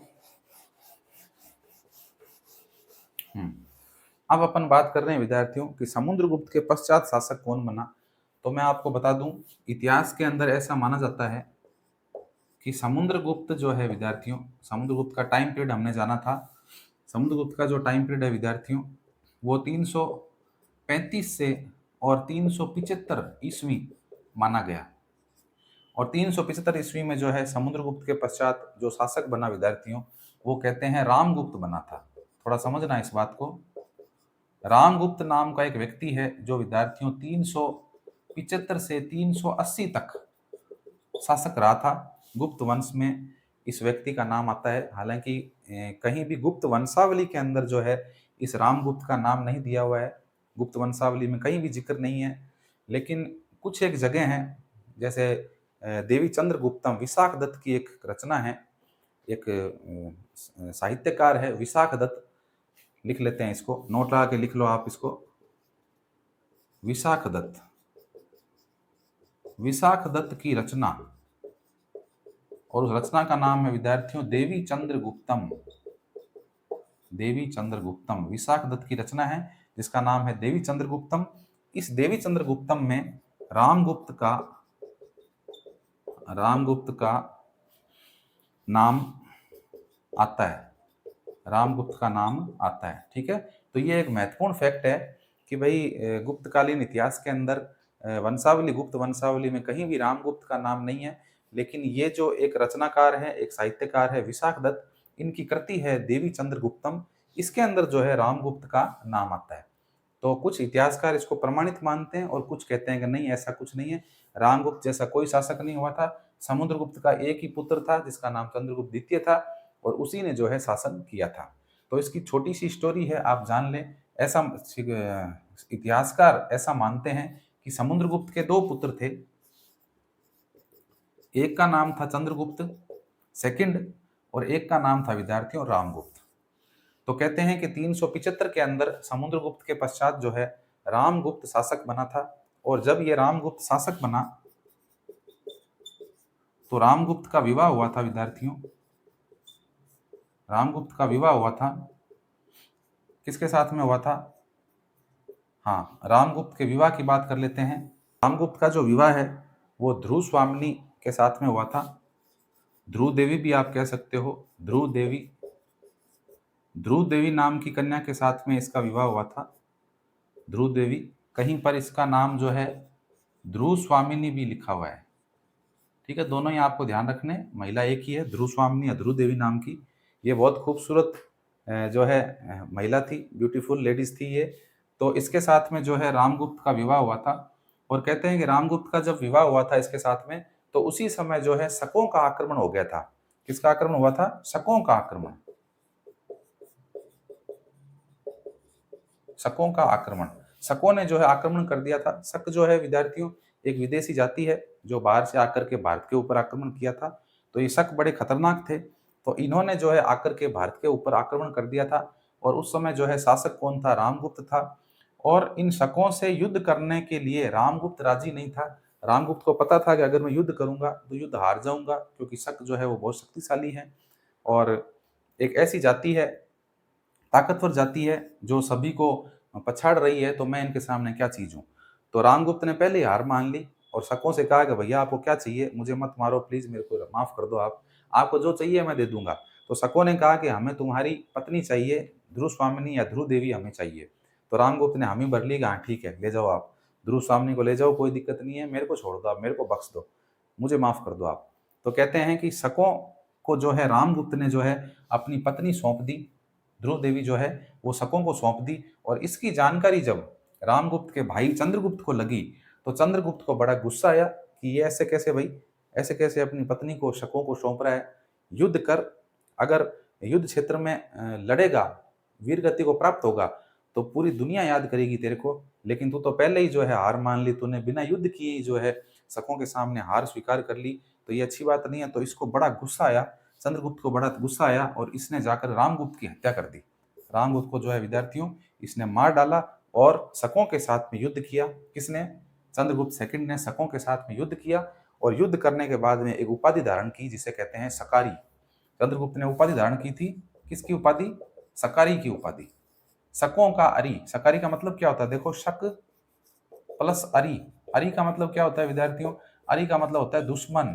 अब अपन बात कर रहे हैं विद्यार्थियों कि समुद्रगुप्त के पश्चात शासक कौन बना। तो मैं आपको बता दूं, इतिहास के अंदर ऐसा माना जाता है कि समुद्रगुप्त जो है विद्यार्थियों, समुद्रगुप्त का टाइम पीरियड हमने जाना था। समुद्रगुप्त का जो टाइम पीरियड है विद्यार्थियों, वो 335 से और 375 ईस्वी माना गया। और 375 ईस्वी में जो है समुद्रगुप्त के पश्चात जो शासक बना विद्यार्थियों, वो कहते हैं रामगुप्त बना था। थोड़ा समझना इस बात को। रामगुप्त नाम का एक व्यक्ति है जो विद्यार्थियों 375 से 380 तक शासक रहा था। गुप्त वंश में इस व्यक्ति का नाम आता है। हालांकि कहीं भी गुप्त वंशावली के अंदर जो है इस रामगुप्त का नाम नहीं दिया हुआ है। गुप्त वंशावली में कहीं भी जिक्र नहीं है। लेकिन कुछ एक जगह हैं, जैसे देवी चंद्रगुप्तम, विशाख दत्त की एक रचना है। एक साहित्यकार है विशाख दत्त, लिख लेते हैं इसको, नोट लगा के लिख लो आप इसको। विशाख दत्त, विशाख दत्त की रचना, और उस रचना का नाम है विद्यार्थियों देवी चंद्रगुप्तम। देवी चंद्रगुप्तम विशाख दत्त की रचना है जिसका नाम है देवी चंद्रगुप्तम। इस देवी चंद्रगुप्तम में रामगुप्त का नाम आता है। रामगुप्त का नाम आता है, ठीक है। तो ये एक महत्वपूर्ण फैक्ट है कि भाई गुप्तकालीन इतिहास के अंदर वंशावली, गुप्त वंशावली में कहीं भी रामगुप्त का नाम नहीं है। लेकिन ये जो एक रचनाकार है, एक साहित्यकार है विशाख दत्त, इनकी कृति है देवी चंद्रगुप्तम, इसके अंदर जो है रामगुप्त का नाम आता है। तो कुछ इतिहासकार इसको प्रमाणित मानते हैं और कुछ कहते हैं कि नहीं, ऐसा कुछ नहीं है, रामगुप्त जैसा कोई शासक नहीं हुआ था। समुद्रगुप्त का एक ही पुत्र था जिसका नाम चंद्रगुप्त द्वितीय था, और उसी ने जो है शासन किया था। तो इसकी छोटी सी स्टोरी है, आप जान लें। ऐसा इतिहासकार ऐसा मानते हैं कि समुद्रगुप्त के दो पुत्र थे। एक का नाम था चंद्रगुप्त सेकंड, और एक का नाम था विद्यार्थियों रामगुप्त। तो कहते हैं कि 375 के अंदर समुद्रगुप्त के पश्चात जो है रामगुप्त शासक बना था। और जब ये रामगुप्त शासक बना तो रामगुप्त का विवाह हुआ था विद्यार्थियों। रामगुप्त का विवाह हुआ था, किसके साथ में हुआ था? हाँ, रामगुप्त के विवाह की बात कर लेते हैं। रामगुप्त का जो विवाह है वो ध्रुव स्वामिनी के साथ में हुआ था। ध्रुव देवी भी आप कह सकते हो, ध्रुव देवी, ध्रुव देवी नाम की कन्या के साथ में इसका विवाह हुआ था। ध्रुव देवी, कहीं पर इसका नाम जो है ध्रुव स्वामिनी भी लिखा हुआ है, ठीक है। दोनों ही आपको ध्यान रखने, महिला एक ही है, ध्रुव स्वामिनी या ध्रुव देवी नाम की। ये बहुत खूबसूरत जो है महिला थी, ब्यूटीफुल लेडीज थी ये। तो इसके साथ में जो है रामगुप्त का विवाह हुआ था। और कहते हैं कि रामगुप्त का जब विवाह हुआ था इसके साथ में, तो उसी समय जो है शकों का आक्रमण हो गया था। किसका आक्रमण हुआ था? शकों का आक्रमण। शकों का आक्रमण, शकों ने जो है आक्रमण कर दिया था। शक जो है विद्यार्थियों एक विदेशी जाति है जो बाहर से आकर के भारत के ऊपर आक्रमण किया था। तो ये शक बड़े खतरनाक थे, तो इन्होंने जो है आकर के भारत के ऊपर आक्रमण कर दिया था। और उस समय जो है शासक कौन था? रामगुप्त था। और इन शकों से युद्ध करने के लिए रामगुप्त राजी नहीं था। रामगुप्त को पता था कि अगर मैं युद्ध करूंगा तो युद्ध हार जाऊंगा, क्योंकि शक जो है वो बहुत शक्तिशाली है और एक ऐसी जाति है, ताकतवर जाति है जो सभी को पछाड़ रही है। तो मैं इनके सामने क्या चीज हूँ? तो रामगुप्त ने पहले ही हार मान ली और शकों से कहा कि भैया आपको क्या चाहिए, मुझे मत मारो प्लीज, मेरे को माफ कर दो, आप आपको जो चाहिए मैं दे दूंगा। तो शकों ने कहा कि हमें तुम्हारी पत्नी चाहिए, ध्रुव स्वामिनी या ध्रुव देवी हमें चाहिए। तो रामगुप्त ने हामी भर ली कि हाँ ठीक है, ले जाओ आप ध्रुव स्वामिनी को, ले जाओ, कोई दिक्कत नहीं है, मेरे को छोड़ दो आप, मेरे को बख्श दो, मुझे माफ कर दो आप। तो कहते हैं कि शकों को जो है रामगुप्त ने जो है अपनी पत्नी सौंप दी, ध्रुव देवी जो है वो शकों को सौंप दी। और इसकी जानकारी जब रामगुप्त के भाई चंद्रगुप्त को लगी तो चंद्रगुप्त को बड़ा गुस्सा आया कि ये ऐसे कैसे भाई, ऐसे कैसे अपनी पत्नी को शकों को सौंप रहा है। युद्ध कर, अगर युद्ध क्षेत्र में लड़ेगा, वीर गति को प्राप्त होगा तो पूरी दुनिया याद करेगी तेरे को, लेकिन तू तो पहले ही जो है हार मान ली, तूने बिना युद्ध किए ही जो है शकों के सामने हार स्वीकार कर ली, तो ये अच्छी बात नहीं है। तो इसको बड़ा गुस्सा आया, चंद्रगुप्त को बड़ा गुस्सा आया और इसने जाकर रामगुप्त की हत्या कर दी। रामगुप्त को जो है विद्यार्थियों इसने मार डाला और शकों के साथ में युद्ध किया। किसने? चंद्रगुप्त सेकंड ने शकों के साथ में युद्ध किया। और युद्ध करने के बाद में एक उपाधि धारण की जिसे कहते हैं सकारी। चंद्रगुप्त ने उपाधि धारण की थी, किसकी उपाधि? सकारी की उपाधि। शकों का अरि, शकारी का मतलब क्या होता है? देखो, शक प्लस अरि, अरि का मतलब क्या होता है विद्यार्थियों? अरि का मतलब होता है दुश्मन।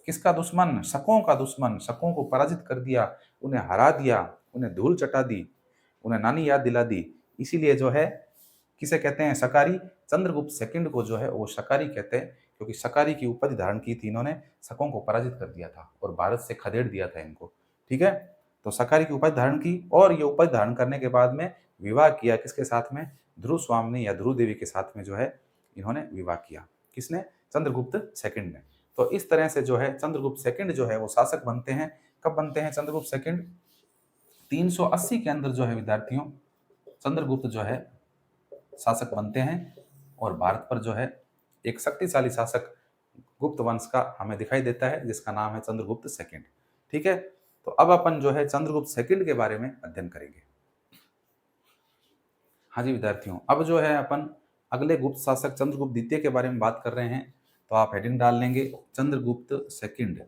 किसका दुश्मन? शकों का दुश्मन। शकों को पराजित कर दिया, उन्हें हरा दिया, उन्हें धूल चटा दी, उन्हें नानी याद दिला दी। इसीलिए जो है किसे कहते हैं? शकारी। चंद्रगुप्त सेकंड को जो है वो शकारी कहते हैं, क्योंकि शकारी की उपाधि धारण की थी इन्होंने, शकों को पराजित कर दिया था और भारत से खदेड़ दिया था इनको। ठीक है, तो शकारी की उपाधि धारण की, और ये उपाधि धारण करने के बाद में विवाह किया किसके साथ में? ध्रुव स्वामिनी या ध्रुव देवी के साथ में जो है इन्होंने विवाह किया। किसने? चंद्रगुप्त सेकंड ने। तो इस तरह से जो है चंद्रगुप्त सेकंड जो है वो शासक बनते हैं। कब बनते हैं चंद्रगुप्त सेकंड? 380 के अंदर जो है विद्यार्थियों चंद्रगुप्त जो है शासक बनते हैं, और भारत पर जो है एक शक्तिशाली शासक गुप्त वंश का हमें दिखाई देता है, जिसका नाम है चंद्रगुप्त सेकंड। ठीक है, तो अब अपन जो है चंद्रगुप्त सेकंड के बारे में अध्ययन करेंगे। हाँ जी विद्यार्थियों, अब जो है अपन अगले गुप्त शासक चंद्रगुप्त द्वितीय के बारे में बात कर रहे हैं। तो आप हेडिंग डाल लेंगे चंद्रगुप्त सेकंड।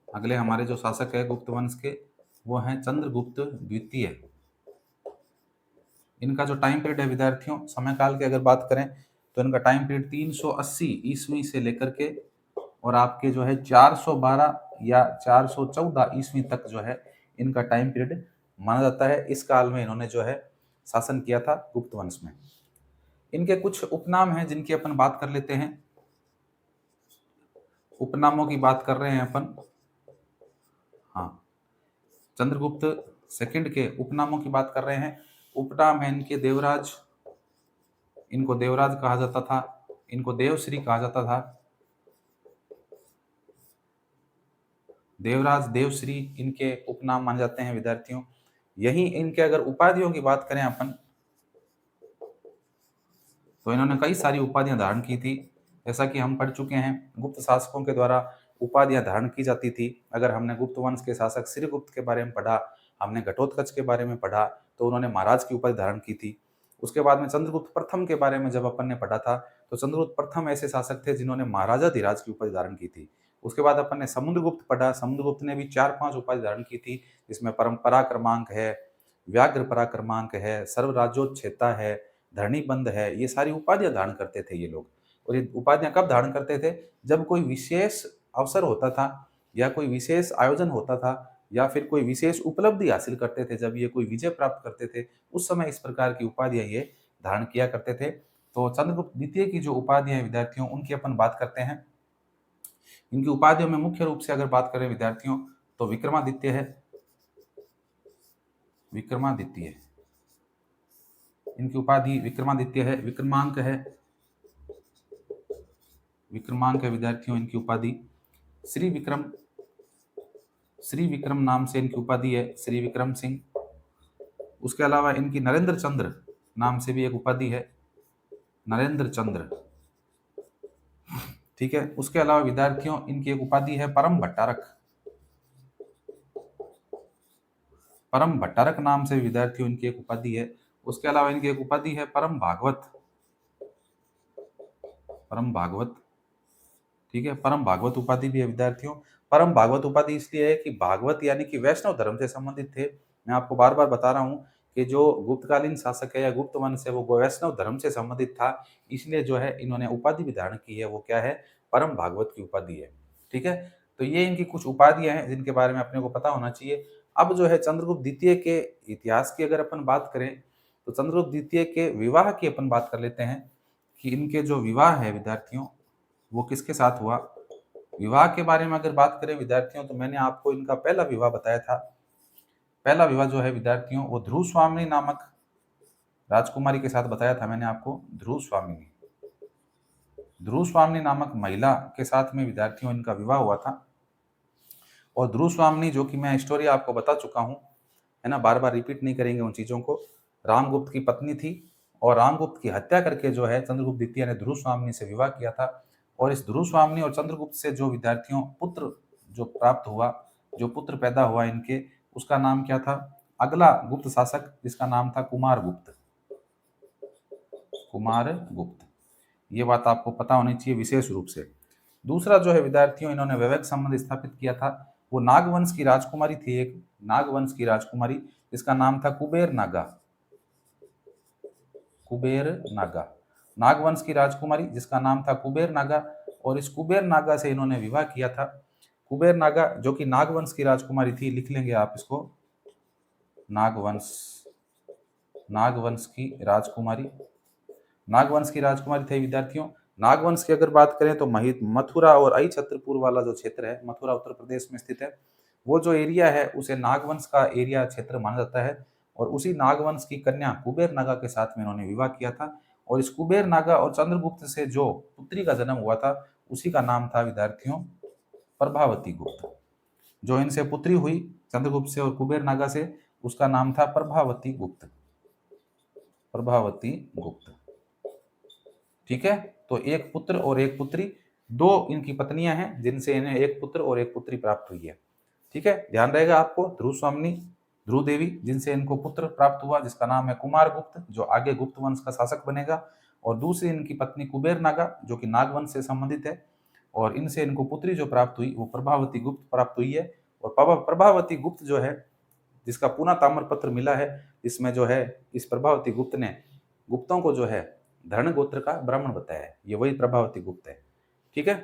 अगले हमारे जो शासक है गुप्त वंश के, वो हैं चंद्रगुप्त द्वितीय। इनका जो टाइम पीरियड है विद्यार्थियों, समय काल की अगर बात करें तो इनका टाइम पीरियड 380 ईस्वी से लेकर के और आपके जो है 412 या 414 ईस्वी तक जो है इनका टाइम पीरियड माना जाता है। इस काल में इन्होंने जो है शासन किया था गुप्त वंश में। इनके कुछ उपनाम हैं जिनकी अपन बात कर लेते हैं। उपनामों की बात कर रहे हैं अपन। हाँ, चंद्रगुप्त सेकंड के उपनामों की बात कर रहे हैं। उपनाम है इनके देवराज, इनको देवराज कहा जाता था, इनको देवश्री कहा जाता था। देवराज, देवश्री इनके उपनाम माने जाते हैं विद्यार्थियों। यही इनके अगर उपाधियों की बात करें अपन, तो इन्होंने कई सारी उपाधियां धारण की थी। जैसा कि हम पढ़ चुके हैं, गुप्त शासकों के द्वारा उपाधियां धारण की जाती थी। अगर हमने गुप्त वंश के शासक श्रीगुप्त के बारे में पढ़ा, हमने घटोत्कच के बारे में पढ़ा, तो उन्होंने महाराज की उपाधि धारण की थी। उसके बाद में चंद्रगुप्त प्रथम के बारे में जब अपन ने पढ़ा था, तो चंद्रगुप्त प्रथम ऐसे शासक थे जिन्होंने महाराजाधिराज की उपाधि धारण की थी। उसके बाद अपन ने समुद्रगुप्त पढ़ा, समुद्रगुप्त ने भी 4-5 उपाधि धारण की थी, जिसमें परंपरा क्रमांक है, व्याघ्र पराक्रमांक है, सर्वराज्योच्छेता है, धरणीबंध है, ये सारी उपाधियां धारण करते थे ये लोग। और ये उपाधियां कब धारण करते थे? जब कोई विशेष अवसर होता था, या कोई विशेष आयोजन होता था, या फिर कोई विशेष उपलब्धि हासिल करते थे, जब ये कोई विजय प्राप्त करते थे, उस समय इस प्रकार की उपाधियां ये धारण किया करते थे। तो चंद्रगुप्त द्वितीय की जो उपाधियां हैं विद्यार्थियों, उनकी अपन बात करते हैं। इनकी उपाधियों में मुख्य रूप से अगर बात करें विद्यार्थियों, तो विक्रमादित्य है, विक्रमादित्य, इनकी उपाधि विक्रमादित्य है। विक्रमांक है, विक्रमांक है विद्यार्थियों इनकी उपाधि। श्री विक्रम, श्री विक्रम नाम से इनकी उपाधि है, श्री विक्रम सिंह। उसके अलावा इनकी नरेंद्र चंद्र नाम से भी एक उपाधि है, नरेंद्र चंद्र। ठीक है, उसके अलावा विद्यार्थियों इनकी एक उपाधि है परम भट्टारक, परम भट्टारक नाम से विद्यार्थियों इनकी एक उपाधि है। उसके अलावा इनकी एक उपाधि है परम भागवत, परम भागवत। ठीक है, परम भागवत उपाधि भी है विद्यार्थियों। परम भागवत उपाधि इसलिए है कि भागवत यानी कि वैष्णव धर्म से संबंधित थे। मैं आपको बार बार बता रहा हूँ कि जो गुप्तकालीन शासक है या गुप्त वंश है, वो वैष्णव धर्म से संबंधित था, इसलिए जो है इन्होंने उपाधि भी धारण की है, वो क्या है? परम भागवत की उपाधि है। ठीक है, तो ये इनकी कुछ उपाधियां हैं जिनके बारे में अपने को पता होना चाहिए। अब जो है चंद्रगुप्त द्वितीय के इतिहास की अगर अपन बात करें, तो चंद्रगुप्त द्वितीय के विवाह की अपन बात कर लेते हैं कि इनके जो विवाह है विद्यार्थियों, वो किसके साथ हुआ। विवाह के बारे में अगर बात करें विद्यार्थियों, तो मैंने आपको इनका पहला विवाह बताया था। पहला विवाह जो है विद्यार्थियों, वो ध्रुव स्वामिनी नामक राजकुमारी के साथ बताया था मैंने आपको। ध्रुव स्वामिनी, ध्रुव स्वामिनी नामक महिला के साथ में विद्यार्थियों इनका विवाह हुआ था। और ध्रुव स्वामिनी, जो कि मैं स्टोरी आपको बता चुका हूँ, है ना, बार बार रिपीट नहीं करेंगे उन चीज़ों को, रामगुप्त की पत्नी थी। और रामगुप्त की हत्या करके जो है चंद्रगुप्त द्वितीय ने ध्रुव स्वामिनी से विवाह किया था। और इस ध्रुव स्वामिनी और चंद्रगुप्त से जो विद्यार्थियों पुत्र जो प्राप्त हुआ, जो पुत्र पैदा हुआ इनके, उसका नाम क्या था? अगला गुप्त शासक, जिसका नाम था कुमारगुप्त, कुमारगुप्त। ये बात आपको पता होनी चाहिए विशेष रूप से। दूसरा जो है विद्यार्थियों, इन्होंने वैवाहिक संबंध स्थापित किया था। वो नागवंश की राजकुमारी थी, एक नागवंश की राजकुमारी, जिसका नाम था कुबेर नागा। कुबेर नागा, नागवंश की राजकुमारी जिसका नाम था कुबेर नागा, और इस कुबेर नागा से इन्होंने विवाह किया था। कुबेर नागा जो कि नागवंश की राजकुमारी थी, लिख लेंगे आप इसको, नागवंश, नागवंश की राजकुमारी, नागवंश की राजकुमारी थे विद्यार्थियों। नागवंश की अगर बात करें तो मथुरा और आई छत्रपुर वाला जो क्षेत्र है, मथुरा उत्तर प्रदेश में स्थित है, वो जो एरिया है उसे नागवंश का एरिया क्षेत्र माना जाता है। और उसी नागवंश की कन्या कुबेर नागा के साथ में इन्होंने विवाह किया था। और इस कुबेर नागा और चंद्रगुप्त से जो पुत्री का जन्म हुआ था उसी का नाम था विद्यार्थियों प्रभावती गुप्त। जो इनसे पुत्री हुई चंद्रगुप्त से और कुबेर नागा से, उसका नाम था प्रभावती गुप्त, प्रभावती गुप्त। ठीक है, तो एक पुत्र और एक पुत्री, दो इनकी पत्नियां हैं जिनसे इन्हें एक पुत्र और एक पुत्री प्राप्त हुई है। ठीक है, ध्यान रहेगा आपको, ध्रुव स्वामिनी, ध्रुव देवी जिनसे इनको पुत्र प्राप्त हुआ जिसका नाम है कुमार गुप्त, जो आगे गुप्त वंश का शासक बनेगा। और दूसरी इनकी पत्नी कुबेर नागा जो कि नागवंश से संबंधित है, और इनसे इनको पुत्री जो प्राप्त हुई वो प्रभावती गुप्त प्राप्त हुई है। और प्रभावती गुप्त जो है, जिसका पूना ताम्रपत्र मिला है, इसमें जो है इस प्रभावती गुप्त ने गुप्तों को जो है धर्ण गोत्र का ब्राह्मण बताया है, ये वही प्रभावती गुप्त है। ठीक है,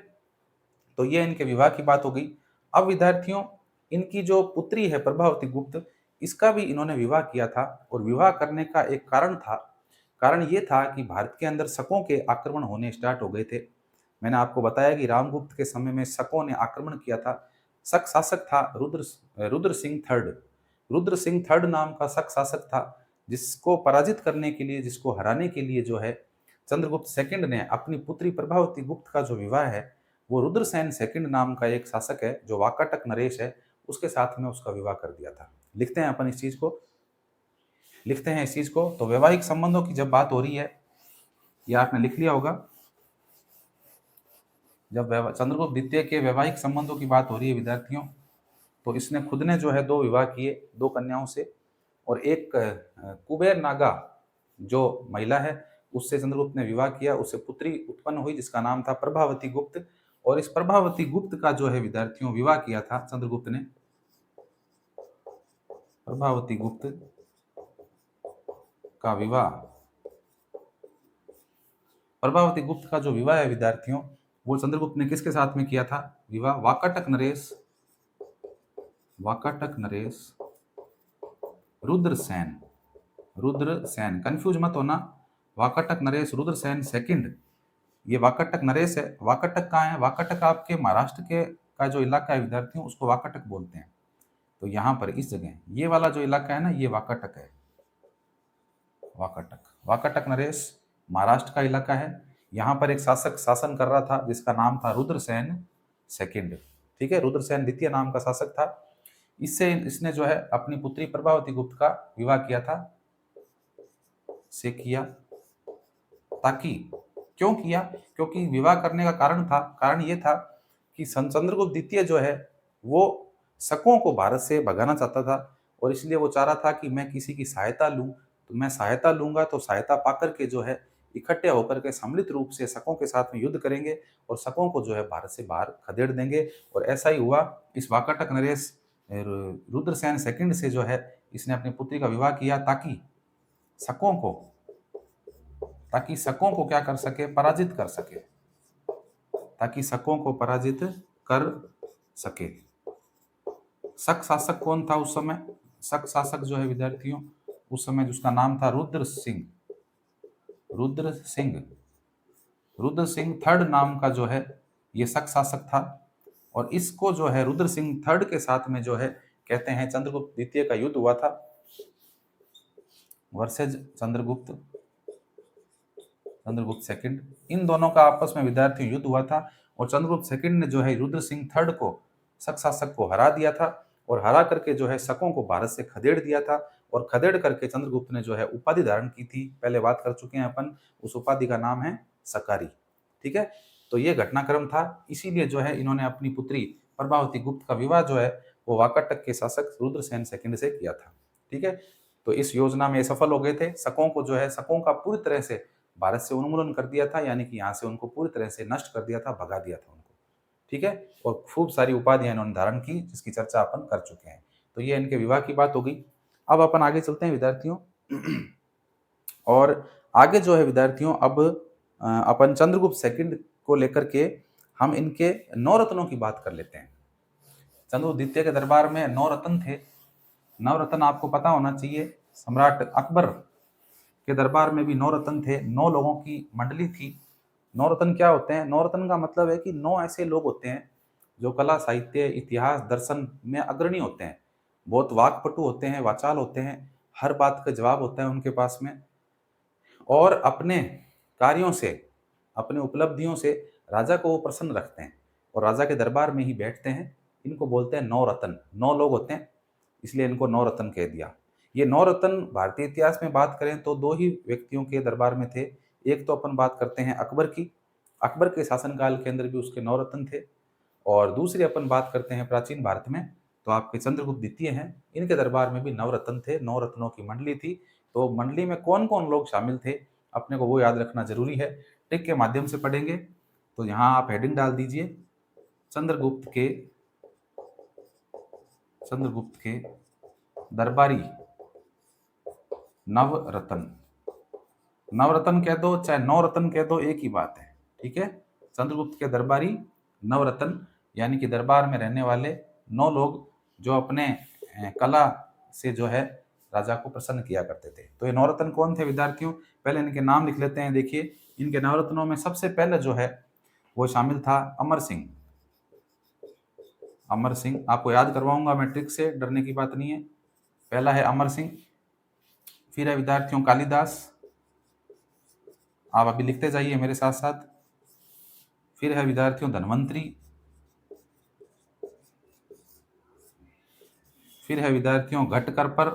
तो ये इनके विवाह की बात हो गई। अब विद्यार्थियों, इनकी जो पुत्री है प्रभावती गुप्त, इसका भी इन्होंने विवाह किया था। और विवाह करने का एक कारण था, कारण ये था कि भारत के अंदर शकों के आक्रमण होने स्टार्ट हो गए थे। मैंने आपको बताया कि रामगुप्त के समय में शकों ने आक्रमण किया था। शक शासक था रुद्र सिंह थर्ड, रुद्र सिंह थर्ड नाम का शक शासक था, जिसको पराजित करने के लिए, जिसको हराने के लिए जो है चंद्रगुप्त सेकंड ने अपनी पुत्री प्रभावती गुप्त का जो विवाह है वो रुद्रसेन सेकंड नाम का एक शासक है जो वाकाटक नरेश है, उसके साथ में उसका विवाह कर दिया था। लिखते हैं अपन इस चीज को, लिखते हैं इस चीज को। तो वैवाहिक संबंधों की जब बात हो रही है, यह आपने लिख लिया होगा, जब चंद्रगुप्त द्वितीय के वैवाहिक संबंधों की बात हो रही है विद्यार्थियों, तो इसने खुद ने जो है दो विवाह किए, दो कन्याओं से। और एक कुबेर नागा जो महिला है उससे चंद्रगुप्त ने विवाह किया, उससे पुत्री उत्पन्न हुई जिसका नाम था प्रभावती गुप्त। और इस प्रभावती गुप्त का जो है विद्यार्थियों विवाह किया था चंद्रगुप्त ने, प्रभावती गुप्त का विवाह, प्रभावती गुप्त का जो विवाह है विद्यार्थियों, वो चंद्रगुप्त ने किसके साथ में किया था विवाह? वाकाटक नरेश, वाकाटक नरेश रुद्रसेन, रुद्रसेन, कंफ्यूज मत होना, वाकाटक नरेश रुद्रसेन सेकंड, ये वाकाटक नरेश है। वाकाटक कहाँ है? वाकाटक आपके महाराष्ट्र के का जो इलाका है विद्यार्थियों, उसको वाकाटक बोलते हैं। तो यहाँ पर इस जगह ये वाला जो इलाका है ना, ये वाकाटक है, वाकाटक, वाकाटक नरेश महाराष्ट्र का इलाका है। यहाँ पर एक शासक शासन कर रहा था जिसका नाम था रुद्रसेन सेकंड। ठीक है, रुद्रसेन द्वितीय नाम का शासक था। इससे इसने जो है अपनी पुत्री प्रभावती गुप्त का विवाह किया था, से किया, ताकि, क्यों किया? क्योंकि विवाह करने का कारण था, कारण ये था कि चंद्रगुप्त द्वितीय जो है वो शकों को भारत से भगाना चाहता था, और इसलिए वो चाह रहा था कि मैं किसी की सहायता लूं, तो मैं सहायता लूंगा तो सहायता पाकर के जो है इकट्ठे होकर के सम्मिलित रूप से शकों के साथ में युद्ध करेंगे और शकों को जो है भारत से बाहर खदेड़ देंगे। और ऐसा ही हुआ। इस वाकाटक नरेश रुद्रसेन सेकंड से जो है इसने अपनी पुत्री का विवाह किया, ताकि शकों को, ताकि शकों को क्या कर सके? पराजित कर सके, ताकि शकों को पराजित कर सके। शक शासक कौन था उस समय? शक शासक जो है विद्यार्थियों उस समय जिसका नाम था रुद्र सिंह, रुद्र सिंह, रुद्र सिंह थर्ड नाम का जो है ये शक शासक था। और इसको जो है रुद्र सिंह थर्ड के साथ में जो है कहते हैं चंद्रगुप्त द्वितीय का युद्ध हुआ था वर्सेज चंद्रगुप्त, चंद्रगुप्त सेकंड। इन दोनों का आपस में विद्यार्थी युद्ध हुआ था, और चंद्रगुप्त सेकंड ने जो है रुद्र सिंह थर्ड को, शक शासक को हरा दिया था, और हरा करके जो है शकों को भारत से खदेड़ दिया था। और खदेड़ करके चंद्रगुप्त ने जो है उपाधि धारण की थी, पहले बात कर चुके हैं अपन, उस उपाधि का नाम है सकारी। ठीक है, तो ये घटनाक्रम था। इसीलिए जो है इन्होंने अपनी पुत्री प्रभावती गुप्त का विवाह जो है वो वाकाटक के शासक रुद्रसेन सेकंड से किया था। ठीक है, तो इस योजना में सफल हो गए थे। शकों को जो है, शकों का पूरी तरह से भारत से उन्मूलन कर दिया था, यानी कि यहाँ से उनको पूरी तरह से नष्ट कर दिया था, भगा दिया था उनको। ठीक है, और खूब सारी उपाधियां इन्होंने धारण की जिसकी चर्चा अपन कर चुके हैं। तो ये इनके विवाह की बात हो गई। अब अपन आगे चलते हैं विद्यार्थियों और आगे जो है विद्यार्थियों, अब अपन चंद्रगुप्त सेकंड को लेकर के हम इनके नौ रत्नों की बात कर लेते हैं। चंद्रगुप्त द्वितीय के दरबार में 9 रत्न थे। 9 रत्न आपको पता होना चाहिए। सम्राट अकबर के दरबार में भी 9 रत्न थे, 9 लोगों की मंडली थी। 9 रत्न क्या होते हैं? 9 रत्न का मतलब है कि 9 ऐसे लोग होते हैं जो कला, साहित्य, इतिहास, दर्शन में अग्रणी होते हैं। बहुत वाक्पटु होते हैं, वाचाल होते हैं, हर बात का जवाब होता है उनके पास में, और अपने कार्यों से, अपने उपलब्धियों से राजा को वो प्रसन्न रखते हैं और राजा के दरबार में ही बैठते हैं। इनको बोलते हैं 9 रत्न। 9 लोग होते हैं, इसलिए इनको 9 रत्न कह दिया। ये 9 रत्न भारतीय इतिहास में बात करें तो 2 ही व्यक्तियों के दरबार में थे। एक तो अपन बात करते हैं अकबर की, अकबर के शासनकाल के अंदर भी उसके 9 रत्न थे। और दूसरी अपन बात करते हैं प्राचीन भारत में, तो आपके चंद्रगुप्त द्वितीय हैं, इनके दरबार में भी 9 रत्न थे, 9 रत्नों की मंडली थी। तो मंडली में कौन कौन लोग शामिल थे, अपने को वो याद रखना जरूरी है। ट्रिक के माध्यम से पढ़ेंगे। तो यहाँ आप हेडिंग डाल दीजिए, चंद्रगुप्त के दरबारी नवरत्न। नवरत्न कह दो चाहे 9 रत्न कह दो, एक ही बात है, ठीक है। चंद्रगुप्त के दरबारी नवरत्न, यानी कि दरबार में रहने वाले 9 लोग जो अपने कला से जो है राजा को प्रसन्न किया करते थे। तो ये नवरत्न कौन थे विद्यार्थियों? पहले इनके नाम लिख लेते हैं। देखिए, इनके नवरत्नों में सबसे पहले जो है वो शामिल था अमर सिंह। अमर सिंह आपको याद करवाऊंगा मैं ट्रिक से, डरने की बात नहीं है। पहला है अमर सिंह। फिर है विद्यार्थियों कालिदास, आप अभी लिखते जाइए मेरे साथ साथ। फिर है विद्यार्थियों धन्वंतरी। फिर है विद्यार्थियों घटकरपर।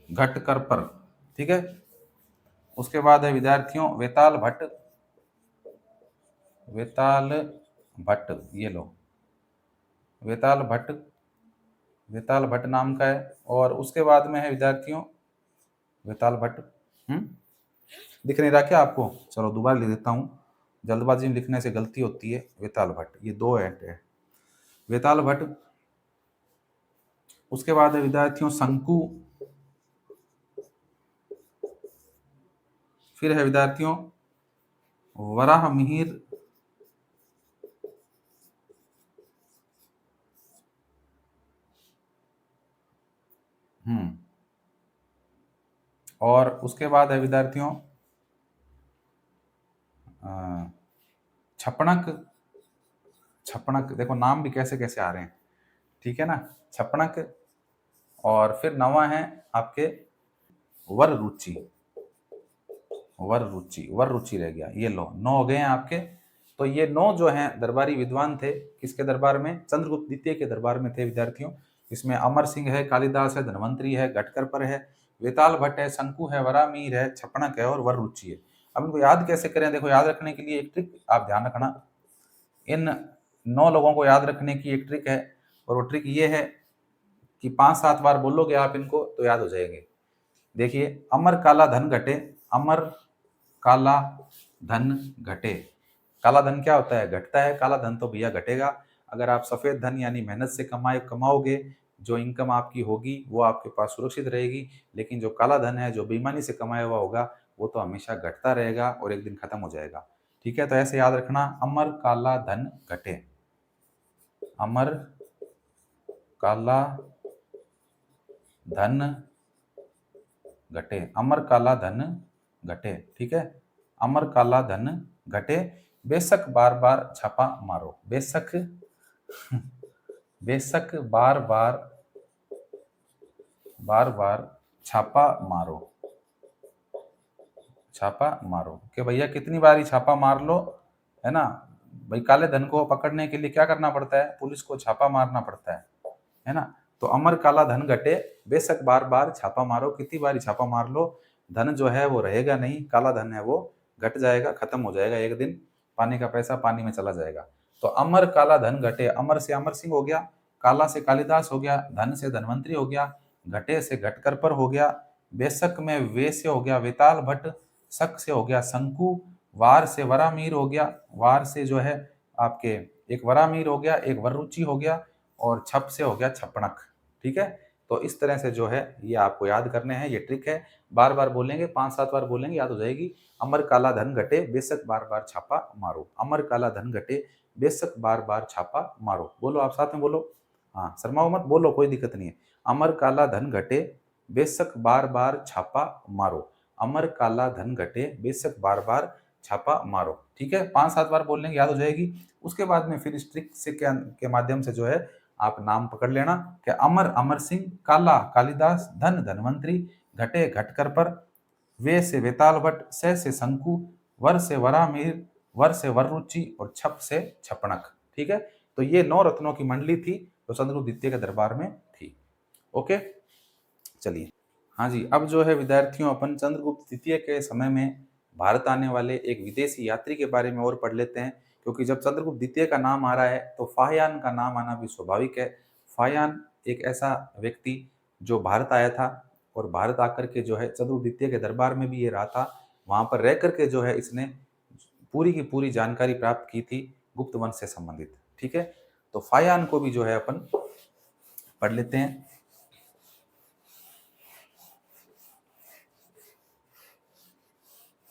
घटकरपर, ठीक है। उसके बाद है विद्यार्थियों वेताल भट्ट। वेताल भट्ट, ये लो, वेताल भट्ट, वेताल भट्ट नाम का है। और उसके बाद में है विद्यार्थियों वेताल भट्ट। दिख नहीं रहा क्या आपको? चलो दोबारा लिख देता हूँ, जल्दबाजी में लिखने से गलती होती है। वेताल भट्ट, ये 2 है, वेताल भट्ट। उसके बाद है विद्यार्थियों शंकु। फिर है विद्यार्थियों वराह मिहिर। और उसके बाद है विद्यार्थियों छपणक। छपणक, देखो नाम भी कैसे कैसे आ रहे हैं, ठीक है ना। छपणक। और फिर 9वां है आपके वर रुचि। वर रुचि, वर रुचि रह गया। ये लो, 9 हो गए हैं आपके। तो ये 9 जो हैं दरबारी विद्वान थे, किसके दरबार में? चंद्रगुप्त द्वितीय के दरबार में थे विद्यार्थियों। इसमें अमर सिंह है, कालिदास है, धन्वंतरी है, घटकरपर है, वेताल भट्ट है, शंकु है, वरामीर है, छपणक है और वर रुचि है। अब इनको याद कैसे करें? देखो, याद रखने के लिए एक ट्रिक आप ध्यान रखना। इन 9 लोगों को याद रखने की एक ट्रिक है, और वो ट्रिक ये है कि 5-7 बार बोलोगे आप इनको तो याद हो जाएंगे। देखिए, अमर काला धन घटे। अमर काला धन घटे। काला धन क्या होता है? घटता है। काला धन तो भैया घटेगा। अगर आप सफेद धन यानी मेहनत से कमाओगे, जो इनकम आपकी होगी वो आपके पास सुरक्षित रहेगी। लेकिन जो काला धन है, जो बेईमानी से कमाया हुआ होगा, वो तो हमेशा घटता रहेगा और एक दिन खत्म हो जाएगा, ठीक है। तो ऐसे याद रखना, अमर काला धन घटे। अमर काला धन घटे। अमर काला धन घटे, ठीक है। अमर काला धन घटे, बेशक बार बार छापा मारो। बेशक बेशक बार बार छापा मारो। छापा मारो कि भैया कितनी बारी छापा मार लो, है ना। भाई, काले धन को पकड़ने के लिए क्या करना पड़ता है? पुलिस को छापा मारना पड़ता है ना। तो अमर काला धन घटे, बेशक बार बार छापा मारो। कितनी बारी छापा मार लो, धन जो है वो रहेगा नहीं, काला धन है वो घट जाएगा, खत्म हो जाएगा एक दिन। पानी का पैसा पानी में चला जाएगा। तो अमर काला धन घटे, अमर से अमर सिंह हो गया, काला से कालिदास हो गया, धन से धनवंतरी हो गया, घटे से घटकरपर हो गया, बेशक में वे से हो गया वेताल भट्ट, शक से हो गया शंकु, वार से वरामीर हो गया, वार से जो है आपके एक वरामीर हो गया, एक वररुचि हो गया, और छप से हो गया छपणक, ठीक है। तो इस तरह से जो है ये आपको याद करने हैं, ये ट्रिक है। बार बार बोलेंगे, 5-7 बार बोलेंगे, याद हो जाएगी। अमर काला धन घटे, बेशक बार बार छापा मारो। अमर काला धन घटे, बेशक बार बार छापा मारो। बोलो, आप साथ में बोलो। हाँ, शर्माओ मत, बोलो, कोई दिक्कत नहीं है। अमर काला धन घटे, बेशक बार बार छापा मारो। अमर काला धन घटे, बेशक बार बार छापा मारो। ठीक है, 5-7 बार बोल लेंगे, याद हो जाएगी। उसके बाद में फिर इस ट्रिक से के माध्यम से जो है आप नाम पकड़ लेना कि अमर अमर सिंह, काला कालिदास, धन धनवंतरी, घटे घटकर पर, वे से वेताल भट्ट, से शंकु, वर से वरामिहिर, वर से वररुचि और छप से छपणक। ठीक है, तो ये 9 रत्नों की मंडली थी जो चंद्रगुप्त द्वितीय के दरबार में थी। ओके, चलिए। हाँ जी, अब जो है विद्यार्थियों अपन चंद्रगुप्त द्वितीय के समय में भारत आने वाले एक विदेशी यात्री के बारे में और पढ़ लेते हैं, क्योंकि जब चंद्रगुप्त द्वितीय का नाम आ रहा है तो फाहियान का नाम आना भी स्वाभाविक है। फाहियान एक ऐसा व्यक्ति जो भारत आया था और भारत आकर के जो है चंद्रगुप्त द्वितीय के दरबार में भी ये रहा था। वहाँ पर रह करके जो है इसने पूरी की पूरी जानकारी प्राप्त की थी गुप्त वंश से संबंधित। ठीक है, तो फाहियान को भी जो है अपन पढ़ लेते हैं।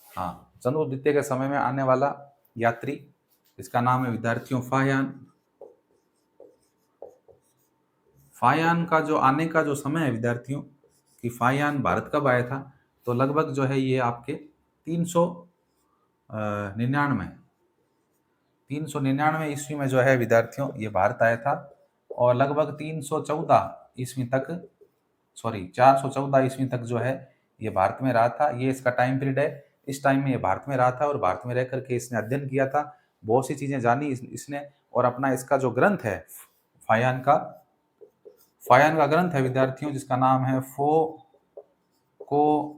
हाँ, चंद्रगुप्त द्वितीय के समय में आने वाला यात्री, इसका नाम है विद्यार्थियों फाहियान। फाहियान का जो आने का जो समय है विद्यार्थियों, कि फाहियान भारत कब आया था, तो लगभग जो है ये आपके 399 ईस्वी में जो है विद्यार्थियों ये भारत आया था। और लगभग 314 ईस्वी तक, सॉरी 414 ईस्वी तक जो है ये भारत में रहा था। ये इसका टाइम पीरियड है। इस टाइम में ये भारत में रहा था और भारत में रह करके इसने अध्ययन किया था, बहुत सी चीजें जानी इसने। और अपना इसका जो ग्रंथ है फाहियान का, फाहियान का ग्रंथ है विद्यार्थियों जिसका नाम है फो को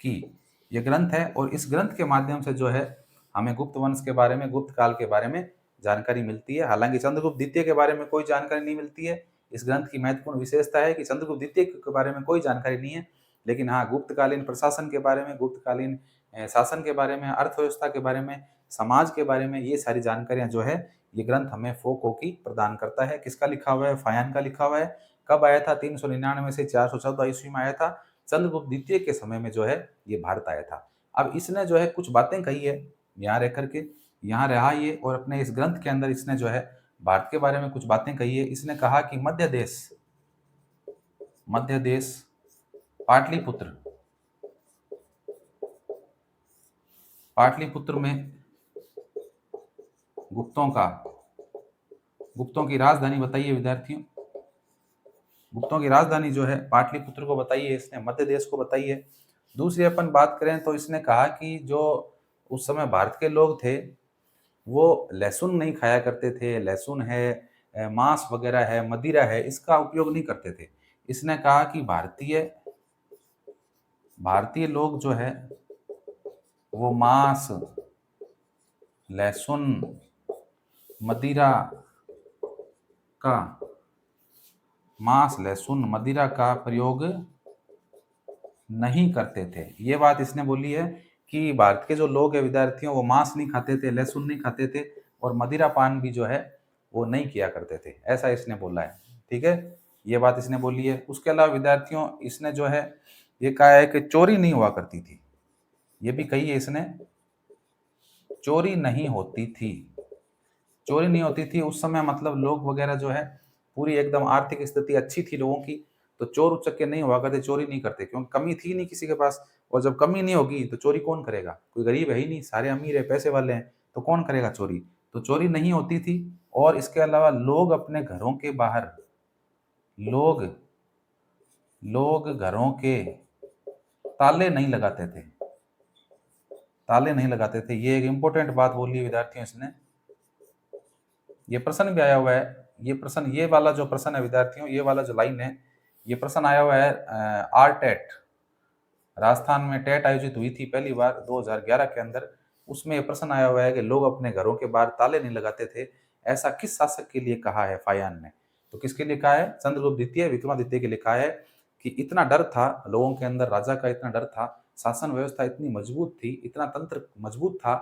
की, ये ग्रंथ है। और इस ग्रंथ के माध्यम से जो है हमें गुप्त वंश के बारे में, गुप्त काल के बारे में जानकारी मिलती है। हालांकि चंद्रगुप्त द्वितीय के बारे में कोई जानकारी नहीं मिलती है। इस ग्रंथ की महत्वपूर्ण विशेषता है कि चंद्रगुप्त द्वितीय के बारे में कोई जानकारी नहीं है, लेकिन हाँ गुप्तकालीन प्रशासन के बारे में, गुप्तकालीन शासन के बारे में, अर्थव्यवस्था के बारे में, समाज के बारे में, ये सारी जानकारियां जो है ये ग्रंथ हमें फोको की प्रदान करता है। किसका लिखा हुआ है? फाहियान का लिखा हुआ है। कब आया था? 399 से 414 ईस्वी में आया था। चंद्रगुप्त द्वितीय के समय में जो है ये भारत आया था। अब इसने जो है कुछ बातें कही है यहाँ रह करके, यहाँ रहा ये, और अपने इस ग्रंथ के अंदर इसने जो है भारत के बारे में कुछ बातें कही है। इसने कहा कि मध्य देश पाटलिपुत्र, पाटलिपुत्र में गुप्तों की राजधानी बताइए विद्यार्थियों। गुप्तों की राजधानी जो है पाटलिपुत्र को बताइए, इसने मध्य देश को बताई है। दूसरी अपन बात करें तो इसने कहा कि जो उस समय भारत के लोग थे वो लहसुन नहीं खाया करते थे। लहसुन है, मांस वगैरह है, मदिरा है, इसका उपयोग नहीं करते थे। इसने कहा कि भारतीय लोग जो है वो मांस, लहसुन, मदिरा का मदिरा का प्रयोग नहीं करते थे। ये बात इसने बोली है कि भारत के जो लोग हैं विद्यार्थियों, वो मांस नहीं खाते थे, लहसुन नहीं खाते थे, और मदिरा पान भी जो है वो नहीं किया करते थे, ऐसा इसने बोला है। ठीक है, ये बात इसने बोली है। उसके अलावा विद्यार्थियों इसने जो है ये कहा है कि चोरी नहीं हुआ करती थी। ये भी कही है इसने, चोरी नहीं होती थी। चोरी नहीं होती थी उस समय, मतलब लोग वगैरह जो है पूरी एकदम आर्थिक स्थिति अच्छी थी लोगों की, तो चोर उचक्के नहीं हुआ करते, चोरी नहीं करते, क्योंकि कमी थी नहीं किसी के पास। और जब कमी नहीं होगी तो चोरी कौन करेगा? कोई गरीब है ही नहीं, सारे अमीर है, पैसे वाले हैं, तो कौन करेगा चोरी? तो चोरी नहीं होती थी। और इसके अलावा लोग अपने घरों के बाहर, लोग लोग घरों के ताले नहीं लगाते थे, ताले नहीं लगाते थे। ये एक इंपॉर्टेंट बात बोली है विद्यार्थियों इसने। ये प्रश्न भी आया हुआ है, ये प्रश्न, ये वाला जो प्रश्न है विद्यार्थियों, ये वाला जो लाइन है, ये प्रश्न आया हुआ है आरटेट, राजस्थान में टेट आयोजित हुई थी पहली बार 2011 के अंदर। उसमें ये प्रश्न आया हुआ है कि लोग अपने घरों के बाहर ताले नहीं लगाते थे, ऐसा किस शासक के लिए कहा है फाहियान ने? तो किसके लिए कहा है? चंद्रगुप्त द्वितीय, विक्रमादित्य के लिए कहा है कि इतना डर था लोगों के अंदर, राजा का इतना डर था, शासन व्यवस्था इतनी मजबूत थी, इतना तंत्र मजबूत था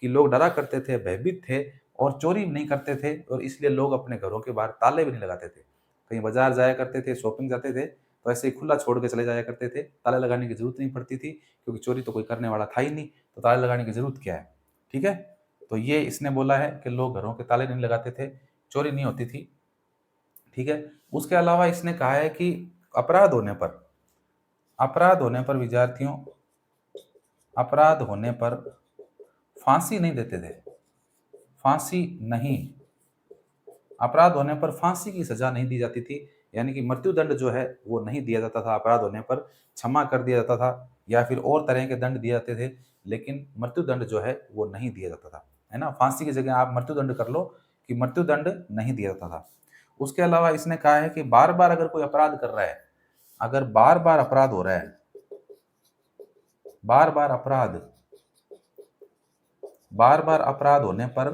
कि लोग डरा करते थे, भयभीत थे, और चोरी नहीं करते थे, और इसलिए लोग अपने घरों के बाहर ताले भी नहीं लगाते थे। कहीं बाजार जाया करते थे, शॉपिंग जाते थे, तो ऐसे ही खुला छोड़ के चले जाया करते थे, ताला लगाने की ज़रूरत नहीं पड़ती थी, क्योंकि चोरी तो कोई करने वाला था ही नहीं, तो ताला लगाने की ज़रूरत क्या है, ठीक है? तो ये इसने बोला है कि लोग घरों के ताले नहीं लगाते थे, चोरी नहीं होती थी, ठीक है? उसके अलावा इसने कहा है कि अपराध होने पर अपराध होने पर विद्यार्थियों अपराध होने पर फांसी नहीं देते थे, फांसी नहीं, अपराध होने पर फांसी की सजा नहीं दी जाती थी, यानी कि मृत्युदंड जो है वो नहीं दिया जाता था, अपराध होने पर क्षमा कर दिया जाता था या फिर और तरह के दंड दिए जाते थे, लेकिन मृत्युदंड जो है वो नहीं दिया जाता था, है ना? फांसी की जगह आप मृत्युदंड कर लो, कि मृत्युदंड नहीं दिया जाता था। उसके अलावा इसने कहा है कि बार-बार अगर कोई अपराध कर रहा है, अगर बार-बार अपराध हो रहा है, बार-बार अपराध बार-बार अपराध होने पर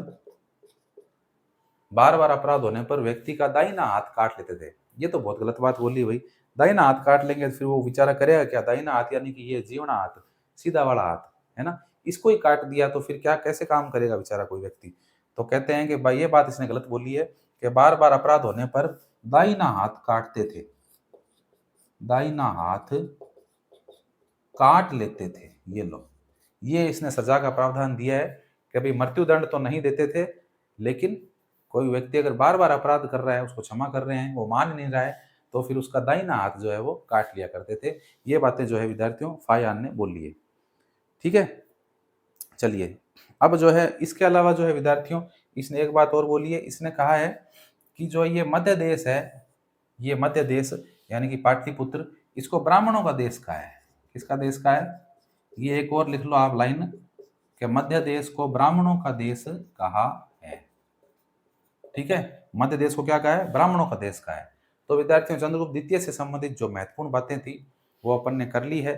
बार-बार अपराध होने पर व्यक्ति का दाहिना हाथ काट लेते थे। ये तो बहुत गलत बात बोली भई। दाहिना हाथ काट लेंगे तो फिर वो बेचारा करेगा क्या? दाहिना हाथ यानी कि ये जीवना हाथ, सीधा वाला हाथ, है ना? इसको ही काट दिया तो फिर क्या कैसे काम करेगा बेचारा कोई व्यक्ति? तो कहते हैं कि भाई ये बात इसने गलत बोली है कि बार-बार अपराध होने पर दाहिना हाथ काटते थे। दाहिना हाथ काट लेते थे, ये लो। ये इसने सज़ा का प्रावधान दिया है कि भई मृत्युदंड तो नहीं देते थे, लेकिन कोई व्यक्ति अगर बार-बार अपराध कर रहा है, उसको क्षमा कर रहे हैं, वो मान नहीं रहा है, तो फिर उसका दाहिना हाथ जो है वो काट लिया करते थे। ये बातें जो है विद्यार्थियों फायान ने बोली है। ठीक है? चलिए, अब जो है इसके अलावा जो है विद्यार्थियों इसने एक बात और बोली है, इसने कहा है कि जो ये मध्य देश है, ये मध्य देश यानी कि पाटलिपुत्र, इसको ब्राह्मणों का देश कहा है। किसका देश कहा है? ये एक और लिख लो आप लाइन कि मध्य देश को ब्राह्मणों का देश कहा है। ठीक है? मध्य देश को क्या कहा है? ब्राह्मणों का देश कहा है। तो विद्यार्थियों चंद्रगुप्त द्वितीय से संबंधित जो महत्वपूर्ण बातें थी, वो अपन ने कर ली है।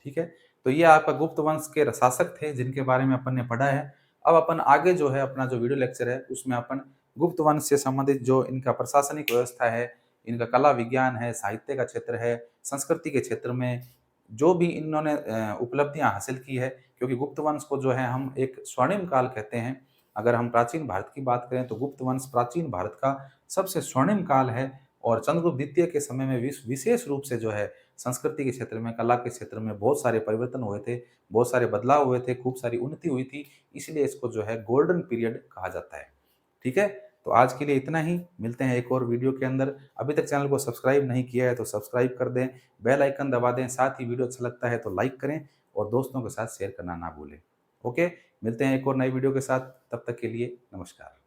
ठीक है? तो ये आपका गुप्त वंश के शासक थे जिनके बारे में अपन ने पढ़ा है। अब अपन आगे जो है अपना जो वीडियो लेक्चर है उसमें अपन गुप्त वंश से संबंधित जो इनका प्रशासनिक व्यवस्था है, इनका कला विज्ञान है, साहित्य का क्षेत्र है, संस्कृति के क्षेत्र में जो भी इन्होंने उपलब्धियाँ हासिल की है, क्योंकि गुप्त वंश को जो है हम एक स्वर्णिम काल कहते हैं। अगर हम प्राचीन भारत की बात करें तो गुप्त वंश प्राचीन भारत का सबसे स्वर्णिम काल है और चंद्रगुप्त द्वितीय के समय में विशेष रूप से जो है संस्कृति के क्षेत्र में, कला के क्षेत्र में बहुत सारे परिवर्तन हुए थे, बहुत सारे बदलाव हुए थे, खूब सारी उन्नति हुई थी, इसलिए इसको जो है गोल्डन पीरियड कहा जाता है। ठीक है? तो आज के लिए इतना ही, मिलते हैं एक और वीडियो के अंदर। अभी तक चैनल को सब्सक्राइब नहीं किया है तो सब्सक्राइब कर दें, बेल आइकन दबा दें, साथ ही वीडियो अच्छा लगता है तो लाइक करें और दोस्तों के साथ शेयर करना ना भूलें। ओके, मिलते हैं एक और नई वीडियो के साथ, तब तक के लिए नमस्कार।